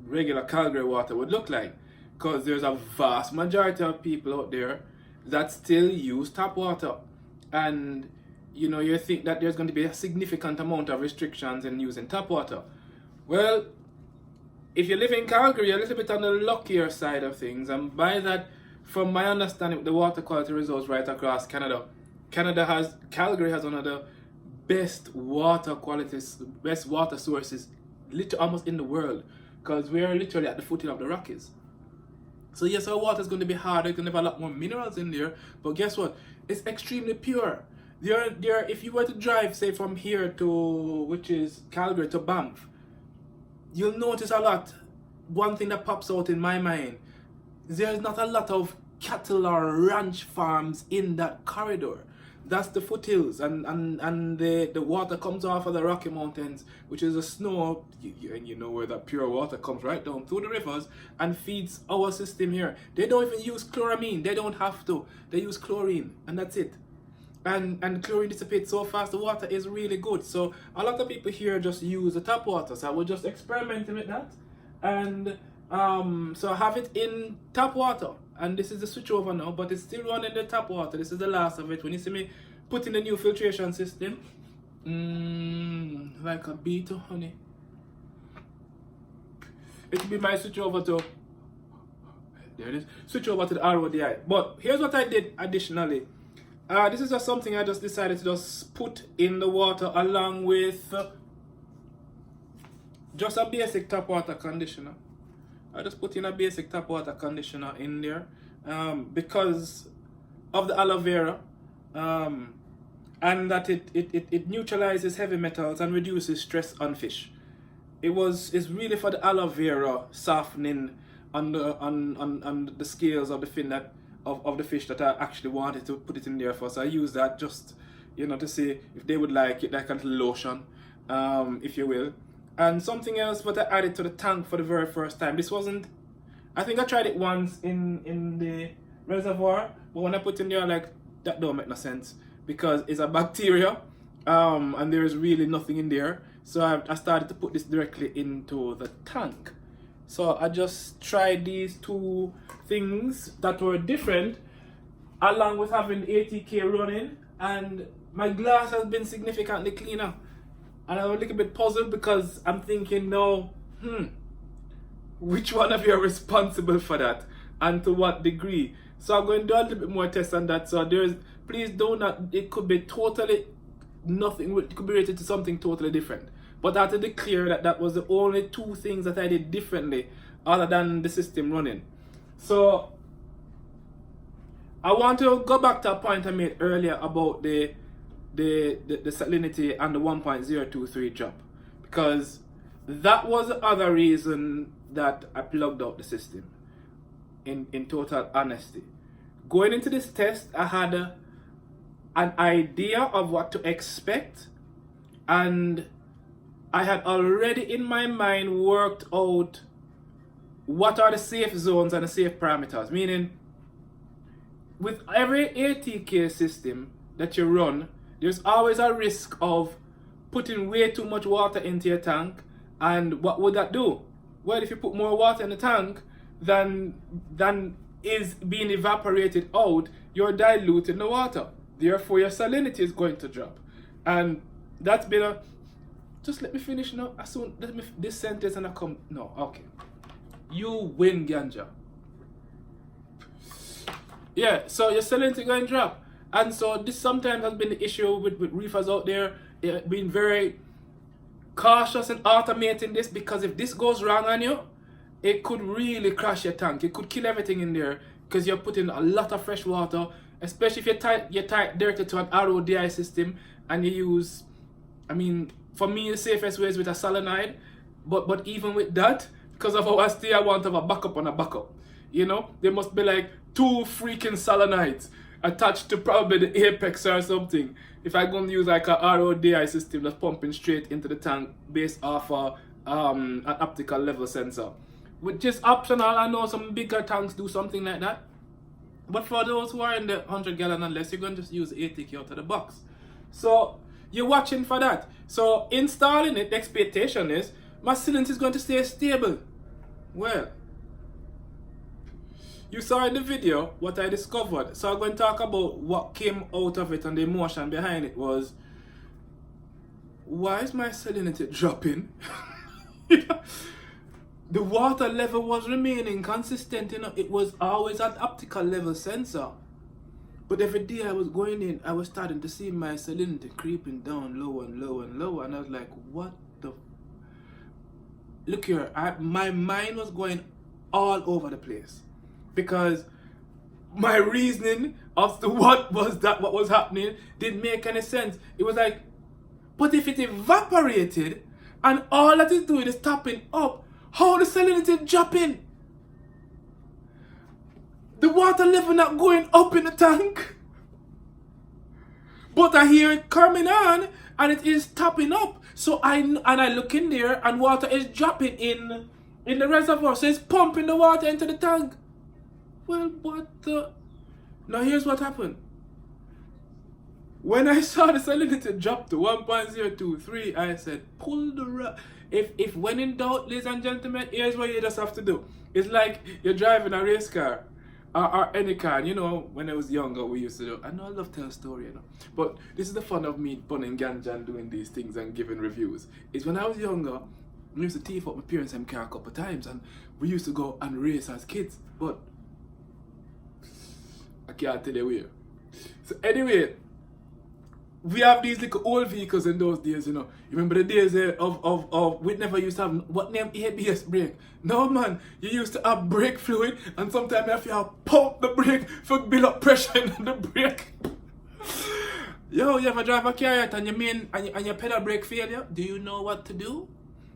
regular Calgary water would look like because there's a vast majority of people out there that still use tap water. And you know, you think that there's going to be a significant amount of restrictions in using tap water. Well, if you live in Calgary, you're a little bit on the luckier side of things. And by that, from my understanding, the water quality results right across Canada. Calgary has one of the best water qualities, best water sources, literally almost in the world, because we are literally at the footing of the Rockies. So yes, our water is going to be harder. It's going to have a lot more minerals in there, but guess what? It's extremely pure. If you were to drive, say, from here to, which is Calgary to Banff, you'll notice a lot. One thing that pops out in my mind, there's not a lot of cattle or ranch farms in that corridor. That's the foothills, and the water comes off of the Rocky Mountains, which is the snow, and you know where that pure water comes right down through the rivers and feeds our system here. They don't even use chloramine. They don't have to. They use chlorine, and that's it. And chlorine dissipates so fast, the water is really good. So a lot of people here just use the tap water. So I was just experimenting with that. And so I have it in tap water. And this is the switch over now, but it's still running the tap water. This is the last of it. When you see me put in the new filtration system, like a bee to honey. It will be my switch over to, there it is, switch over to the RODI. But here's what I did additionally. This is just something I just decided to just put in the water along with just a basic tap water conditioner. I just put in a basic tap water conditioner in there because of the aloe vera and that it neutralizes heavy metals and reduces stress on fish. It's really for the aloe vera softening on the scales of the fin of the fish that I actually wanted to put it in there for. So I use that just, you know, to see if they would like it, like a little lotion, if you will. And something else what I added to the tank for the very first time. This wasn't, I think I tried it once in the reservoir, but when I put it in there, like, that don't make no sense because it's a bacteria and there is really nothing in there. So I started to put this directly into the tank. So I just tried these two things that were different along with having the ATK running, and my glass has been significantly cleaner. And I'm a little bit puzzled because I'm thinking now, which one of you are responsible for that and to what degree? So I'm going to do a little bit more tests on that. So please do not, it could be totally nothing, it could be related to something totally different. But I have to declare that that was the only two things that I did differently other than the system running. So I want to go back to a point I made earlier about the salinity and the 1.023 drop, because that was the other reason that I plugged out the system, in total honesty. Going into this test, I had an idea of what to expect, and I had already in my mind worked out what are the safe zones and the safe parameters? Meaning, with every ATK system that you run, there's always a risk of putting way too much water into your tank. And what would that do? Well, if you put more water in the tank than is being evaporated out, you're diluting the water. Therefore, your salinity is going to drop. And that's been a... Just let me finish now. As soon this sentence and I come... No, okay. You win, ganja. Yeah, so your salinity going to drop. And so this sometimes has been the issue with reefers out there. Being very cautious and automating this, because if this goes wrong on you, it could really crash your tank. It could kill everything in there because you're putting a lot of fresh water, especially if you're tied directly to an RODI system and you use, I mean, for me the safest way is with a solenoid, but even with that, because of our stay, I want to have a backup on a backup. You know, there must be like 2 freaking solenoids attached to probably the apex or something. If I'm going to use like a RODI system that's pumping straight into the tank based off an optical level sensor, which is optional. I know some bigger tanks do something like that, but for those who are in the 100 gallon and less, you're going to just use ATK out of the box. So you're watching for that. So installing it, the expectation is my cylinder is going to stay stable. Well, you saw in the video what I discovered. So I'm going to talk about what came out of it, and the emotion behind it was, why is my salinity dropping? The water level was remaining consistent, you know, it was always at optical level sensor. But every day I was going in, I was starting to see my salinity creeping down lower and lower and lower, and I was like, what the... Look here, my mind was going all over the place. Because my reasoning as to what was happening didn't make any sense. It was like, but if it evaporated and all that it's doing is topping up, how the salinity dropping? The water level not going up in the tank. But I hear it coming on and it is topping up. So I look in there and water is dropping in the reservoir. So it's pumping the water into the tank. Well, what the... Now here's what happened. When I saw the salinity drop to 1.023, I said, pull the rug. If when in doubt, ladies and gentlemen, here's what you just have to do. It's like you're driving a race car or any car. You know, when I was younger, we used to do... I know I love to tell a story, you know. But this is the fun of me punning ganja and doing these things and giving reviews. Is when I was younger, we used to teeth up my parents' car a couple of times, and we used to go and race as kids. But I can't tell you where. So anyway, we have these little old vehicles in those days, you know. You remember the days of we never used to have, what name, ABS brake? No man, you used to have brake fluid, and sometimes you have to pump the brake for build up pressure in the brake. Yo, you ever drive a car yet and your pedal brake failure? Do you know what to do?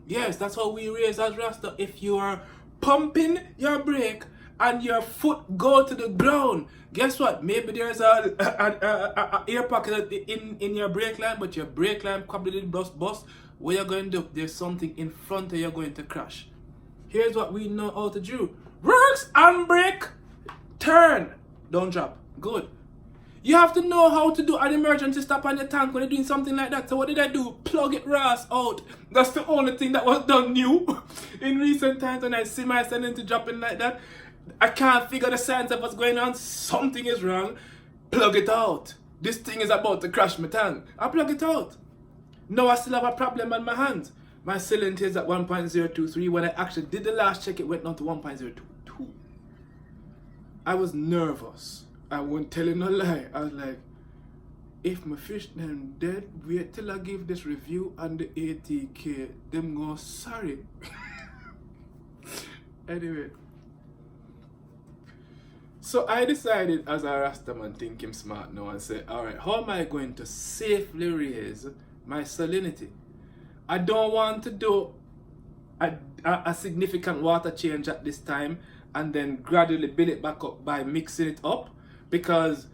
Yes, that's how we raise as Rasta. If you are pumping your brake and your foot go to the ground, guess what? Maybe there's a air pocket in your brake line, but your brake line probably didn't bust. What you're going to do? There's something in front of you going to crash. Here's what we know how to do. Works and brake, turn, don't drop. Good. You have to know how to do an emergency stop on your tank when you're doing something like that. So what did I do? Plug it ras out. That's the only thing that was done new in recent times. When I see my salinity dropping like that, I can't figure the signs of what's going on. Something is wrong. Plug it out. This thing is about to crash my tank. I plug it out. Now I still have a problem on my hands. My salinity is at 1.023. When I actually did the last check, it went down to 1.022. I was nervous. I won't tell you no lie. I was like, if my fish them dead, wait till I give this review on the ATK. Them go sorry. Anyway. So I decided as a Rastaman, think him smart now, and say, alright, how am I going to safely raise my salinity? I don't want to do a significant water change at this time and then gradually build it back up by mixing it up, because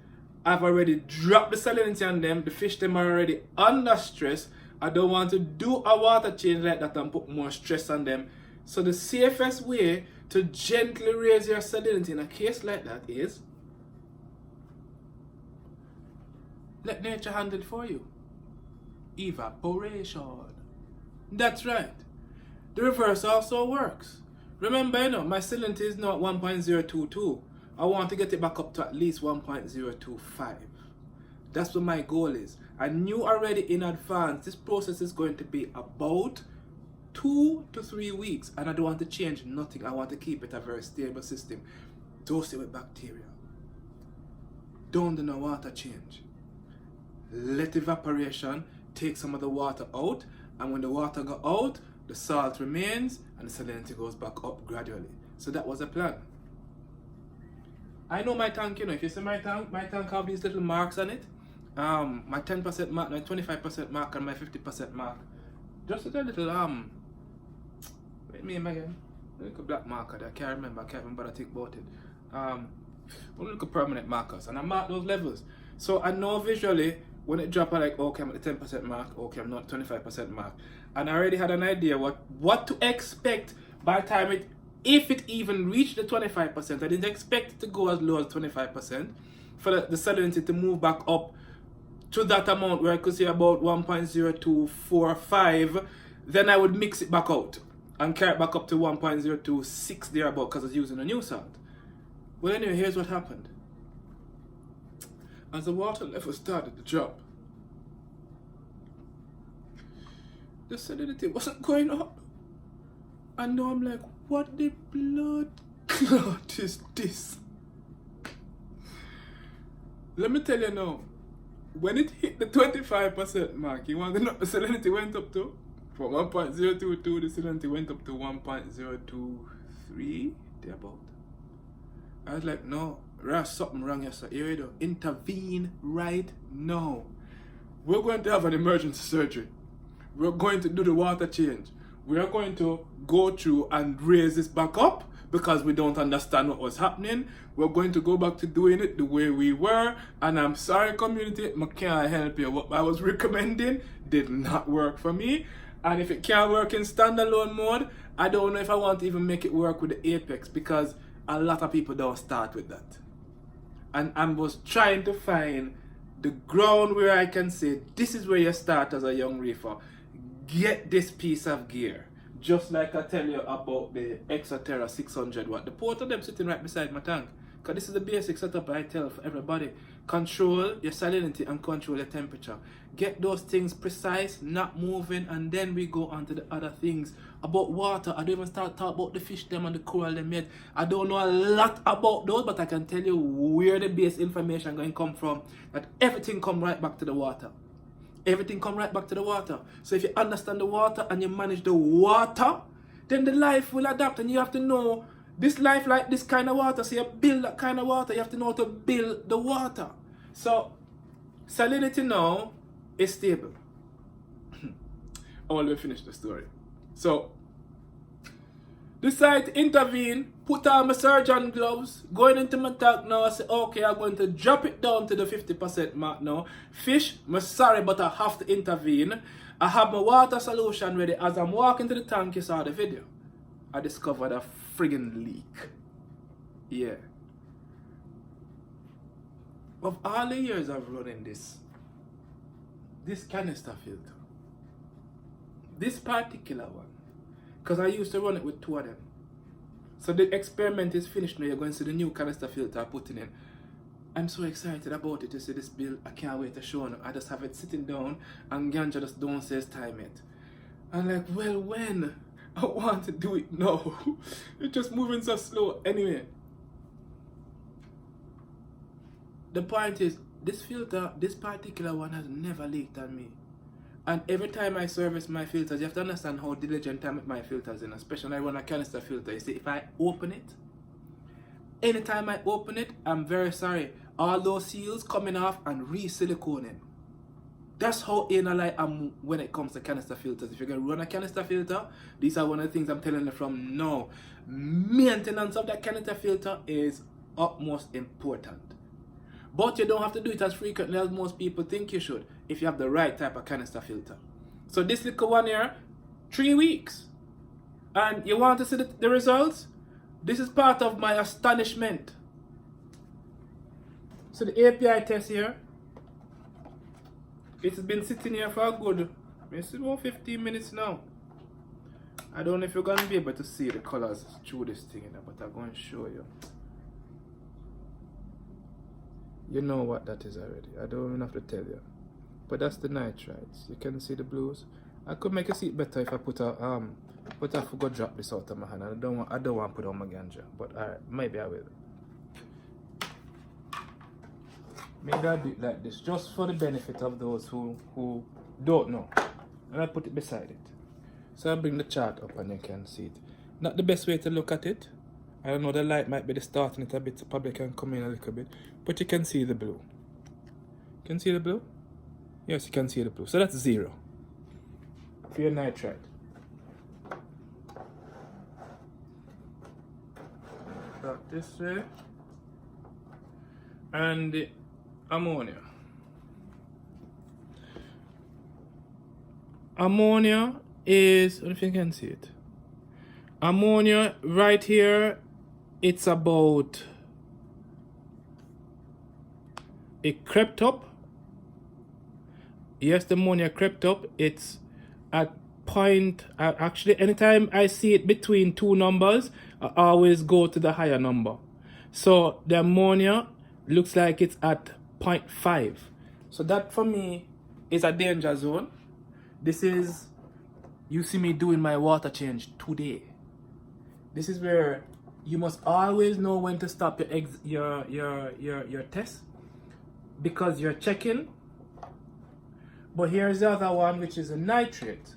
I've already dropped the salinity on them. The fish them are already under stress. I don't want to do a water change like that and put more stress on them. So the safest way to gently raise your salinity in a case like that is let nature handle it for you. Evaporation. That's right. The reverse also works. Remember, my salinity is now at 1.022. I want to get it back up to at least 1.025. That's what my goal is. I knew already in advance this process is going to be about 2 to 3 weeks, and I don't want to change nothing. I want to keep it a very stable system. Dose it with bacteria. Don't do no water change. Let evaporation take some of the water out, and when the water go out, the salt remains and the salinity goes back up gradually. So that was the plan. I know my tank, if you see my tank have these little marks on it. My 10% mark, my 25% mark, and my 50% mark. Just a little wait me again. A little black marker that I can't remember what I think about it. Little permanent markers, and I mark those levels. So I know visually when it drop, I like, okay, I'm at the 10% mark, okay, I'm not 25% mark. And I already had an idea what to expect by the time if it even reached the 25%. I didn't expect it to go as low as 25%. For the salinity to move back up to that amount where I could say about 1.0245, then I would mix it back out and carry it back up to 1.026 thereabout because I was using a new salt. Well, anyway, here's what happened. As the water level started to drop, the salinity wasn't going up. And now I'm like, what the blood clot is this? Let me tell you now, when it hit the 25% mark, you want to know the salinity went up to? From 1.022, the salinity went up to 1.023, thereabout. I was like, no, there's something wrong here, so here you go. Intervene right now. We're going to have an emergency surgery. We're going to do the water change. We are going to go through and raise this back up because we don't understand what was happening. We're going to go back to doing it the way we were. And I'm sorry, community, I can't help you. What I was recommending did not work for me. And if it can't work in standalone mode, I don't know if I want to even make it work with the Apex because a lot of people don't start with that. And I was trying to find the ground where I can say, this is where you start as a young reefer. Get this piece of gear. Just like I tell you about the Exoterra 600 watt. The port of them sitting right beside my tank. Because this is the basic setup I tell for everybody. Control your salinity and control your temperature. Get those things precise, not moving, and then we go on to the other things. About water, I don't even start talking about the fish them and the coral them yet. I don't know a lot about those, but I can tell you where the base information going to come from. That everything come right back to the water. Everything come right back to the water. So if you understand the water and you manage the water, then the life will adapt, and you have to know this life like this kind of water. So you build that kind of water, you have to know how to build the water. So salinity now is stable. I want to finish the story. So decide to intervene, put on my surgeon gloves, going into my tank now. I say, okay, I'm going to drop it down to the 50% mark now. Fish, I'm sorry, but I have to intervene. I have my water solution ready. As I'm walking to the tank, you saw the video. I discovered a friggin' leak. Yeah. Of all the years I've running this canister filter, this particular one, because I used to run it with 2 of them. So the experiment is finished now. You're going to see the new canister filter I'm putting in. I'm so excited about it to see this build. I can't wait to show you. I just have it sitting down and Ganja just don't say time it. I'm like, well, when? I want to do it now. It's just moving so slow. Anyway, the point is, this filter, this particular one has never leaked on me. And every time I service my filters, you have to understand how diligent I am with my filters, and especially when I run a canister filter. You see, if I open it, anytime I open it, I'm very sorry, all those seals coming off and re-siliconing. That's how anal I am when it comes to canister filters. If you're going to run a canister filter, these are one of the things I'm telling you from now. Maintenance of that canister filter is utmost important. But you don't have to do it as frequently as most people think you should if you have the right type of canister filter. So this little one here, 3 weeks. And you want to see the results? This is part of my astonishment. So the API test here, it's been sitting here for a good, it's about 15 minutes now. I don't know if you're going to be able to see the colors through this thing, but I'm going to show you. You know what that is already. I don't even have to tell you. But that's the nitrites. You can see the blues. I could make it see it better if I put a but I forgot to drop this out of my hand. I don't want to put on my ganja. But alright, maybe I will. Maybe I'll do it like this, just for the benefit of those who don't know. And I put it beside it. So I'll bring the chart up and you can see it. Not the best way to look at it. I don't know, the light might be distorting it a bit, so probably can come in a little bit. But you can see the blue. Can you see the blue? Yes, you can see the blue. So that's 0 for your nitrite. That this way. And the ammonia. Ammonia is, I don't know if you can see it. Ammonia right here, it's about, it crept up. Yes, the ammonia crept up. It's at point, actually anytime I see it between two numbers, I always go to the higher number. So the ammonia looks like it's at 0.5. So that for me is a danger zone. This is, you see me doing my water change today. This is where you must always know when to stop your test, because you're checking. But here's the other one, which is a nitrate.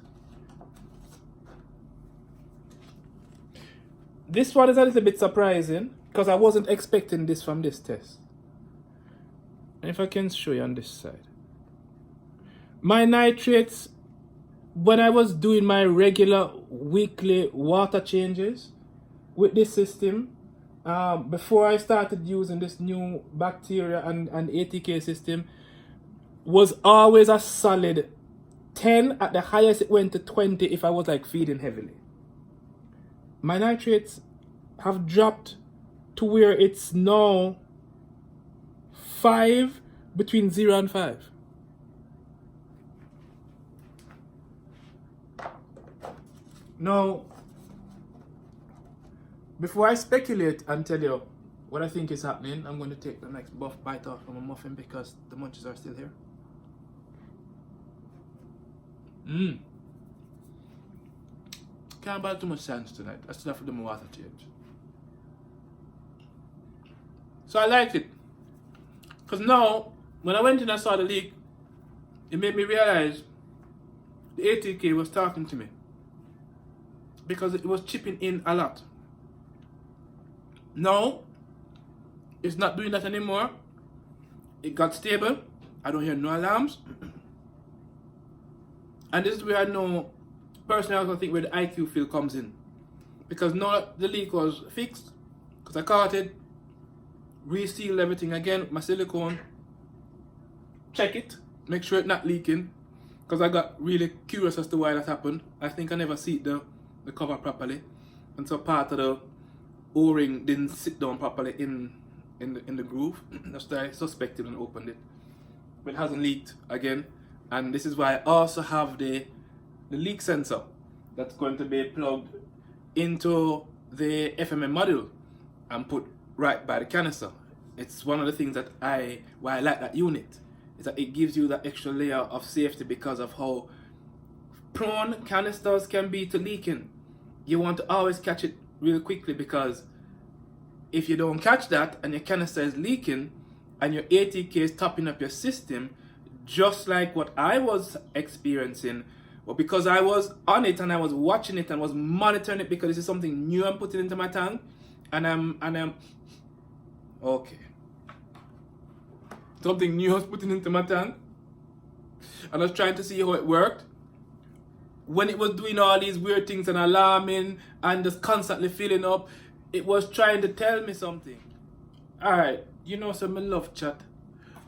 This one is a little bit surprising because I wasn't expecting this from this test. And if I can show you on this side, my nitrates, when I was doing my regular weekly water changes with this system, before I started using this new bacteria and ATK system, was always a solid 10. At the highest it went to 20 if I was like feeding heavily. My nitrates have dropped to where it's now 5, between 0 and 5. Now, before I speculate and tell you what I think is happening, I'm going to take the next buff bite off from a muffin because the munchies are still here. Can't buy too much science tonight. I still have to do my water change. So I liked it. Because now, when I went in and saw the leak, it made me realize the ATK was talking to me. Because it was chipping in a lot. Now, it's not doing that anymore. It got stable. I don't hear no alarms. And this is where I know, personally I think where the IQ feel comes in. Because now the leak was fixed, because I caught it, resealed everything again with my silicone, check it, make sure it's not leaking, because I got really curious as to why that happened. I think I never sealed the cover properly, and so part of the O-ring didn't sit down properly in the groove. That's why I suspected and opened it. But it hasn't leaked again. And this is why I also have the leak sensor that's going to be plugged into the FMM module and put right by the canister. It's one of the things that why I like that unit, is that it gives you that extra layer of safety because of how prone canisters can be to leaking. You want to always catch it really quickly, because if you don't catch that and your canister is leaking and your ATK is topping up your system, just like what I was experiencing, but because I was on it and I was watching it and was monitoring it, because this is something new I'm putting into my tank, and I'm okay. Something new I was putting into my tank, and I was trying to see how it worked. When it was doing all these weird things and alarming and just constantly filling up, it was trying to tell me something. Alright, you know, so I love chat.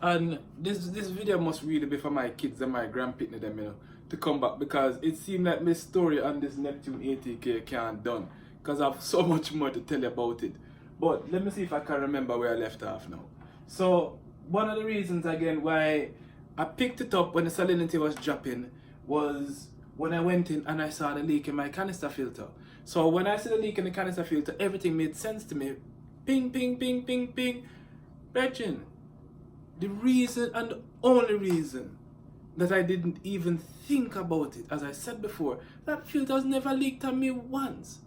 And this video must really be for my kids and my grandpitney them, you know, to come back, because it seemed like my story on this Neptune ATK can't done. because I have so much more to tell you about it. But let me see if I can remember where I left off now. So one of the reasons again why I picked it up when the salinity was dropping was when I went in and I saw the leak in my canister filter. So when I see the leak in the canister filter, everything made sense to me. Ping, ping, ping, ping, ping. Virgin, the reason and the only reason that I didn't even think about it, as I said before, that filter has never leaked on me once.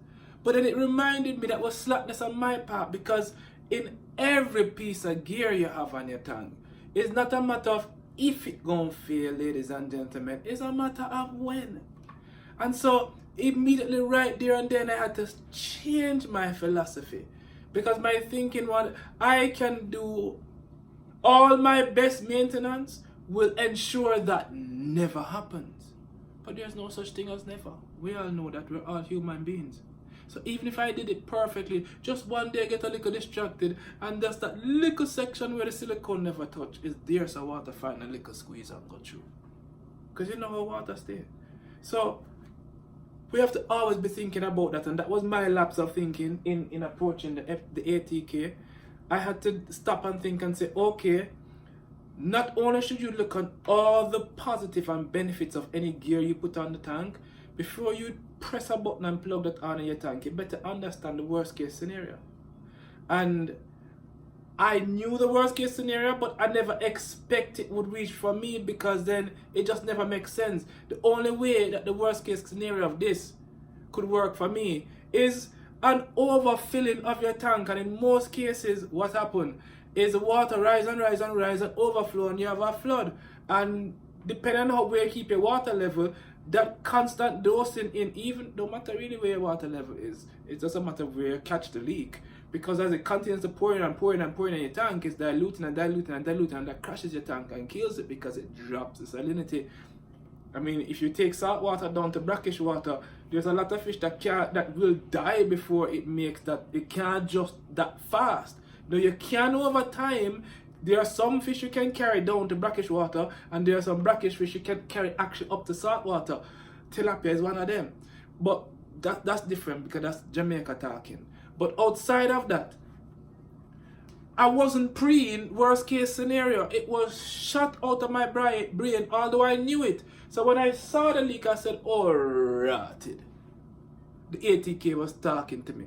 But then it reminded me that was slackness on my part, because in every piece of gear you have on your tank, it's not a matter of if it gonna fail, ladies and gentlemen, it's a matter of when. And so immediately right there and then I had to change my philosophy, because my thinking was I can do all my best maintenance will ensure that never happens. But there's no such thing as never. We all know that we're all human beings. So even if I did it perfectly, just one day I get a little distracted, and just that little section where the silicone never touch is there, so water find a little squeeze and go through. Because you know how water stays. So we have to always be thinking about that, and that was my lapse of thinking in approaching the ATK. I had to stop and think and say, okay, not only should you look at all the positive and benefits of any gear you put on the tank, before you press a button and plug that on in your tank, you better understand the worst case scenario. And I knew the worst case scenario, but I never expect it would reach for me, because then it just never makes sense. The only way that the worst case scenario of this could work for me is an overfilling of your tank. And in most cases, what happens is the water rise and rise and rise and overflow, and you have a flood. And depending on how where you keep your water level, that constant dosing in, even no matter really where your water level is, it doesn't matter where you catch the leak, because as it continues to pour in and pour in and pour in your tank, it's diluting and diluting and diluting, and that crashes your tank and kills it because it drops the salinity. I mean, if you take salt water down to brackish water, there's a lot of fish that will die before it makes that. It can't just that fast. Now you can over time. There are some fish you can carry down to brackish water, and there are some brackish fish you can carry actually up to salt water. Tilapia is one of them. But that's different, because that's Jamaica talking. But outside of that, I wasn't preying worst case scenario. It was shot out of my brain, although I knew it. So when I saw the leak, I said, oh, rotted. The ATK was talking to me.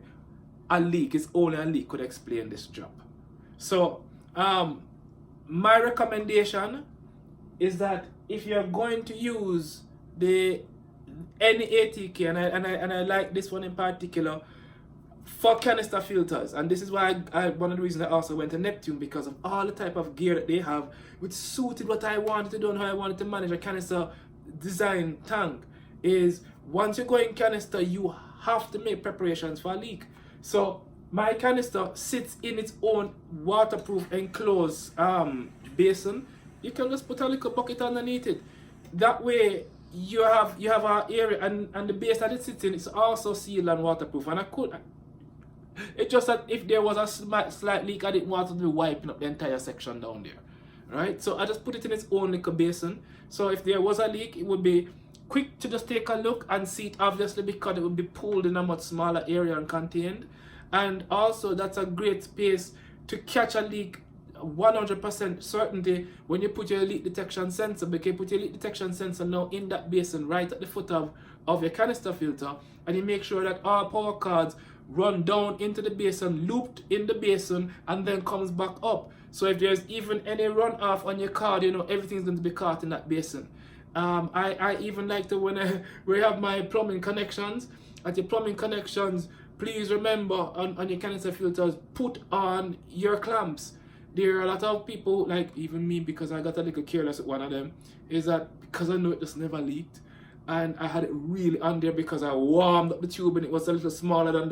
A leak is only a leak could explain this drop. So, my recommendation is that if you're going to use any ATK, and I like this one in particular for canister filters, and this is why I one of the reasons I also went to Neptune, because of all the type of gear that they have, which suited what I wanted to do and how I wanted to manage a canister design tank. Is once you go in canister, you have to make preparations for a leak. So my canister sits in its own waterproof enclosed basin. You can just put a little bucket underneath it. That way you have an area, and the base that it sits in is also sealed and waterproof. And it's just that if there was a slight leak, I didn't want to be wiping up the entire section down there. Right? So I just put it in its own little basin. So if there was a leak, it would be quick to just take a look and see it, obviously, because it would be pulled in a much smaller area and contained. And also that's a great space to catch a leak 100% certainty when you put your leak detection sensor, because you put your leak detection sensor now in that basin right at the foot of your canister filter, and you make sure that all power cords run down into the basin, looped in the basin, and then comes back up. So if there's even any runoff on your card, you know everything's going to be caught in that basin. I even like to, when we have my plumbing connections, at your plumbing connections, please remember on your canister filters, put on your clamps. There are a lot of people, like even me, because I got a little careless with one of them, is that because I know it just never leaked, and I had it really on there because I warmed up the tube and it was a little smaller than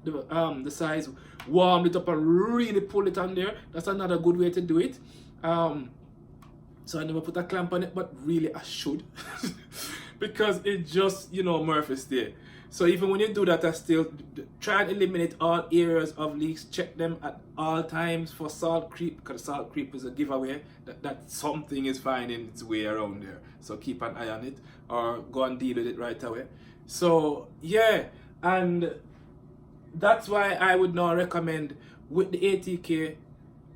the size, warmed it up and really pulled it on there. That's another good way to do it. So I never put a clamp on it, but really I should because it just, Murphy's there. So even when you do that, I still try and eliminate all areas of leaks. Check them at all times for salt creep, because salt creep is a giveaway that something is finding its way around there. So keep an eye on it, or go and deal with it right away. So yeah, and that's why I would now recommend with the ATK,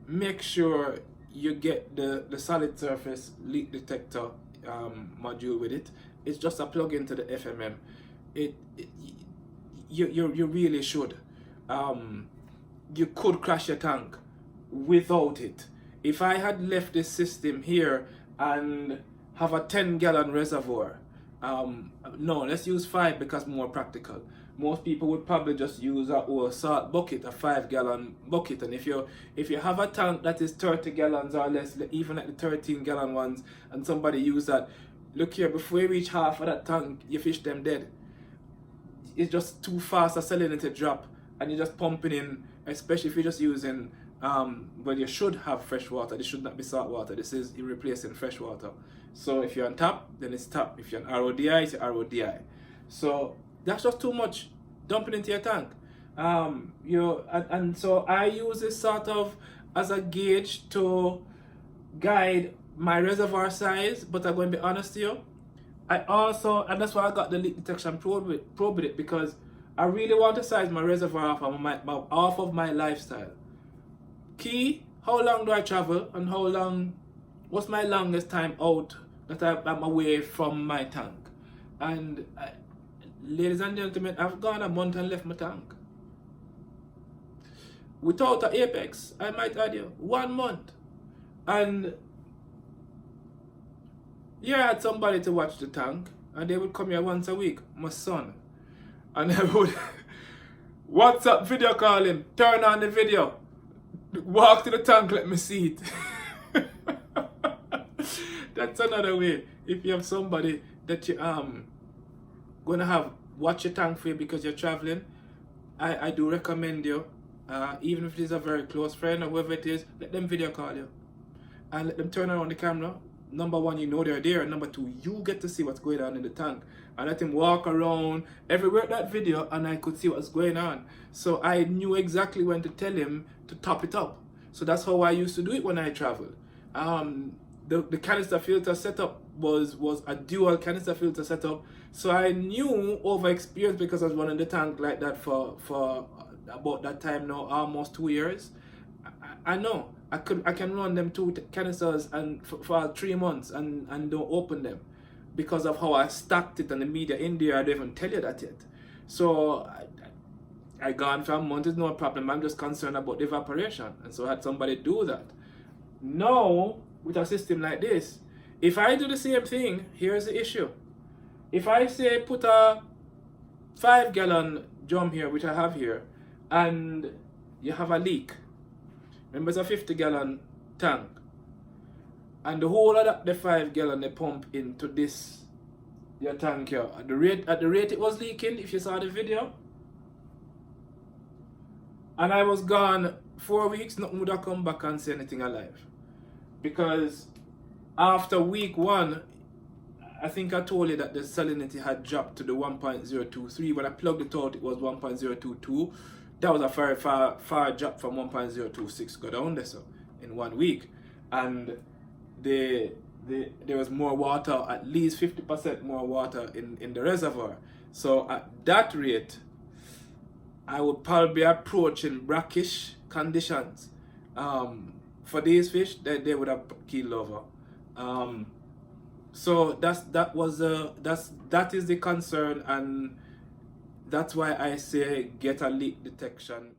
make sure you get the solid surface leak detector module with it. It's just a plug into the FMM. You really should. You could crash your tank without it. If I had left this system here and have a 10-gallon reservoir, no, let's use 5 because more practical. Most people would probably just use a whole salt bucket, a 5-gallon bucket, and if you have a tank that is 30 gallons or less, even at the 13-gallon ones, and somebody use that, look here, before you reach half of that tank, you fish them dead. It's just too fast a salinity drop, and you're just pumping in, especially if you're just using, well, you should have fresh water. This should not be salt water. This is replacing fresh water. So if you're on tap, then it's tap. If you're on RODI, it's RODI. So that's just too much dumping into your tank. And so I use this sort of as a gauge to guide my reservoir size, but I'm going to be honest to you, I also, and that's why I got the leak detection probe with it, because I really want to size my reservoir off of my lifestyle. Key, how long do I travel, and how long, what's my longest time out that I'm away from my tank? And ladies and gentlemen, I've gone a month and left my tank. Without an apex, I might add you, 1 month. And yeah, I had somebody to watch the tank, and they would come here once a week, my son. And I would WhatsApp video call him, turn on the video, walk to the tank, let me see it. That's another way. If you have somebody that you gonna have watch your tank for you because you're traveling, I do recommend you, even if it is a very close friend or whoever it is, let them video call you and let them turn around the camera. Number one, you know they're there, and number two, you get to see what's going on in the tank, and let him walk around everywhere that video, and I could see what's going on. So I knew exactly when to tell him to top it up. So that's how I used to do it when I traveled. The canister filter setup was a dual canister filter setup, so I knew over experience, because I was running the tank like that for about that time now, almost 2 years. I know I can run them 2 canisters and for 3 months and don't open them, because of how I stacked it, and the media in there, I don't even tell you that yet. So I gone for a month, is no problem. I'm just concerned about the evaporation, and so I had somebody do that. Now with a system like this, if I do the same thing, here's the issue. If I say put a 5-gallon drum here, which I have here, and you have a leak, remember it's a 50-gallon tank, and the whole of that, the 5-gallon, they pump into this your tank here. At the rate it was leaking, if you saw the video, and I was gone 4 weeks, nothing would have come back and say anything alive. Because after week 1, I think I told you that the salinity had dropped to the 1.023. When I plugged it out, it was 1.022. That was a very far drop from 1.026 go down there, so in 1 week. And there was more water, at least 50% more water in the reservoir. So at that rate, I would probably be approaching brackish conditions. For these fish, they would have killed over. So that is the concern, and that's why I say get a leak detection.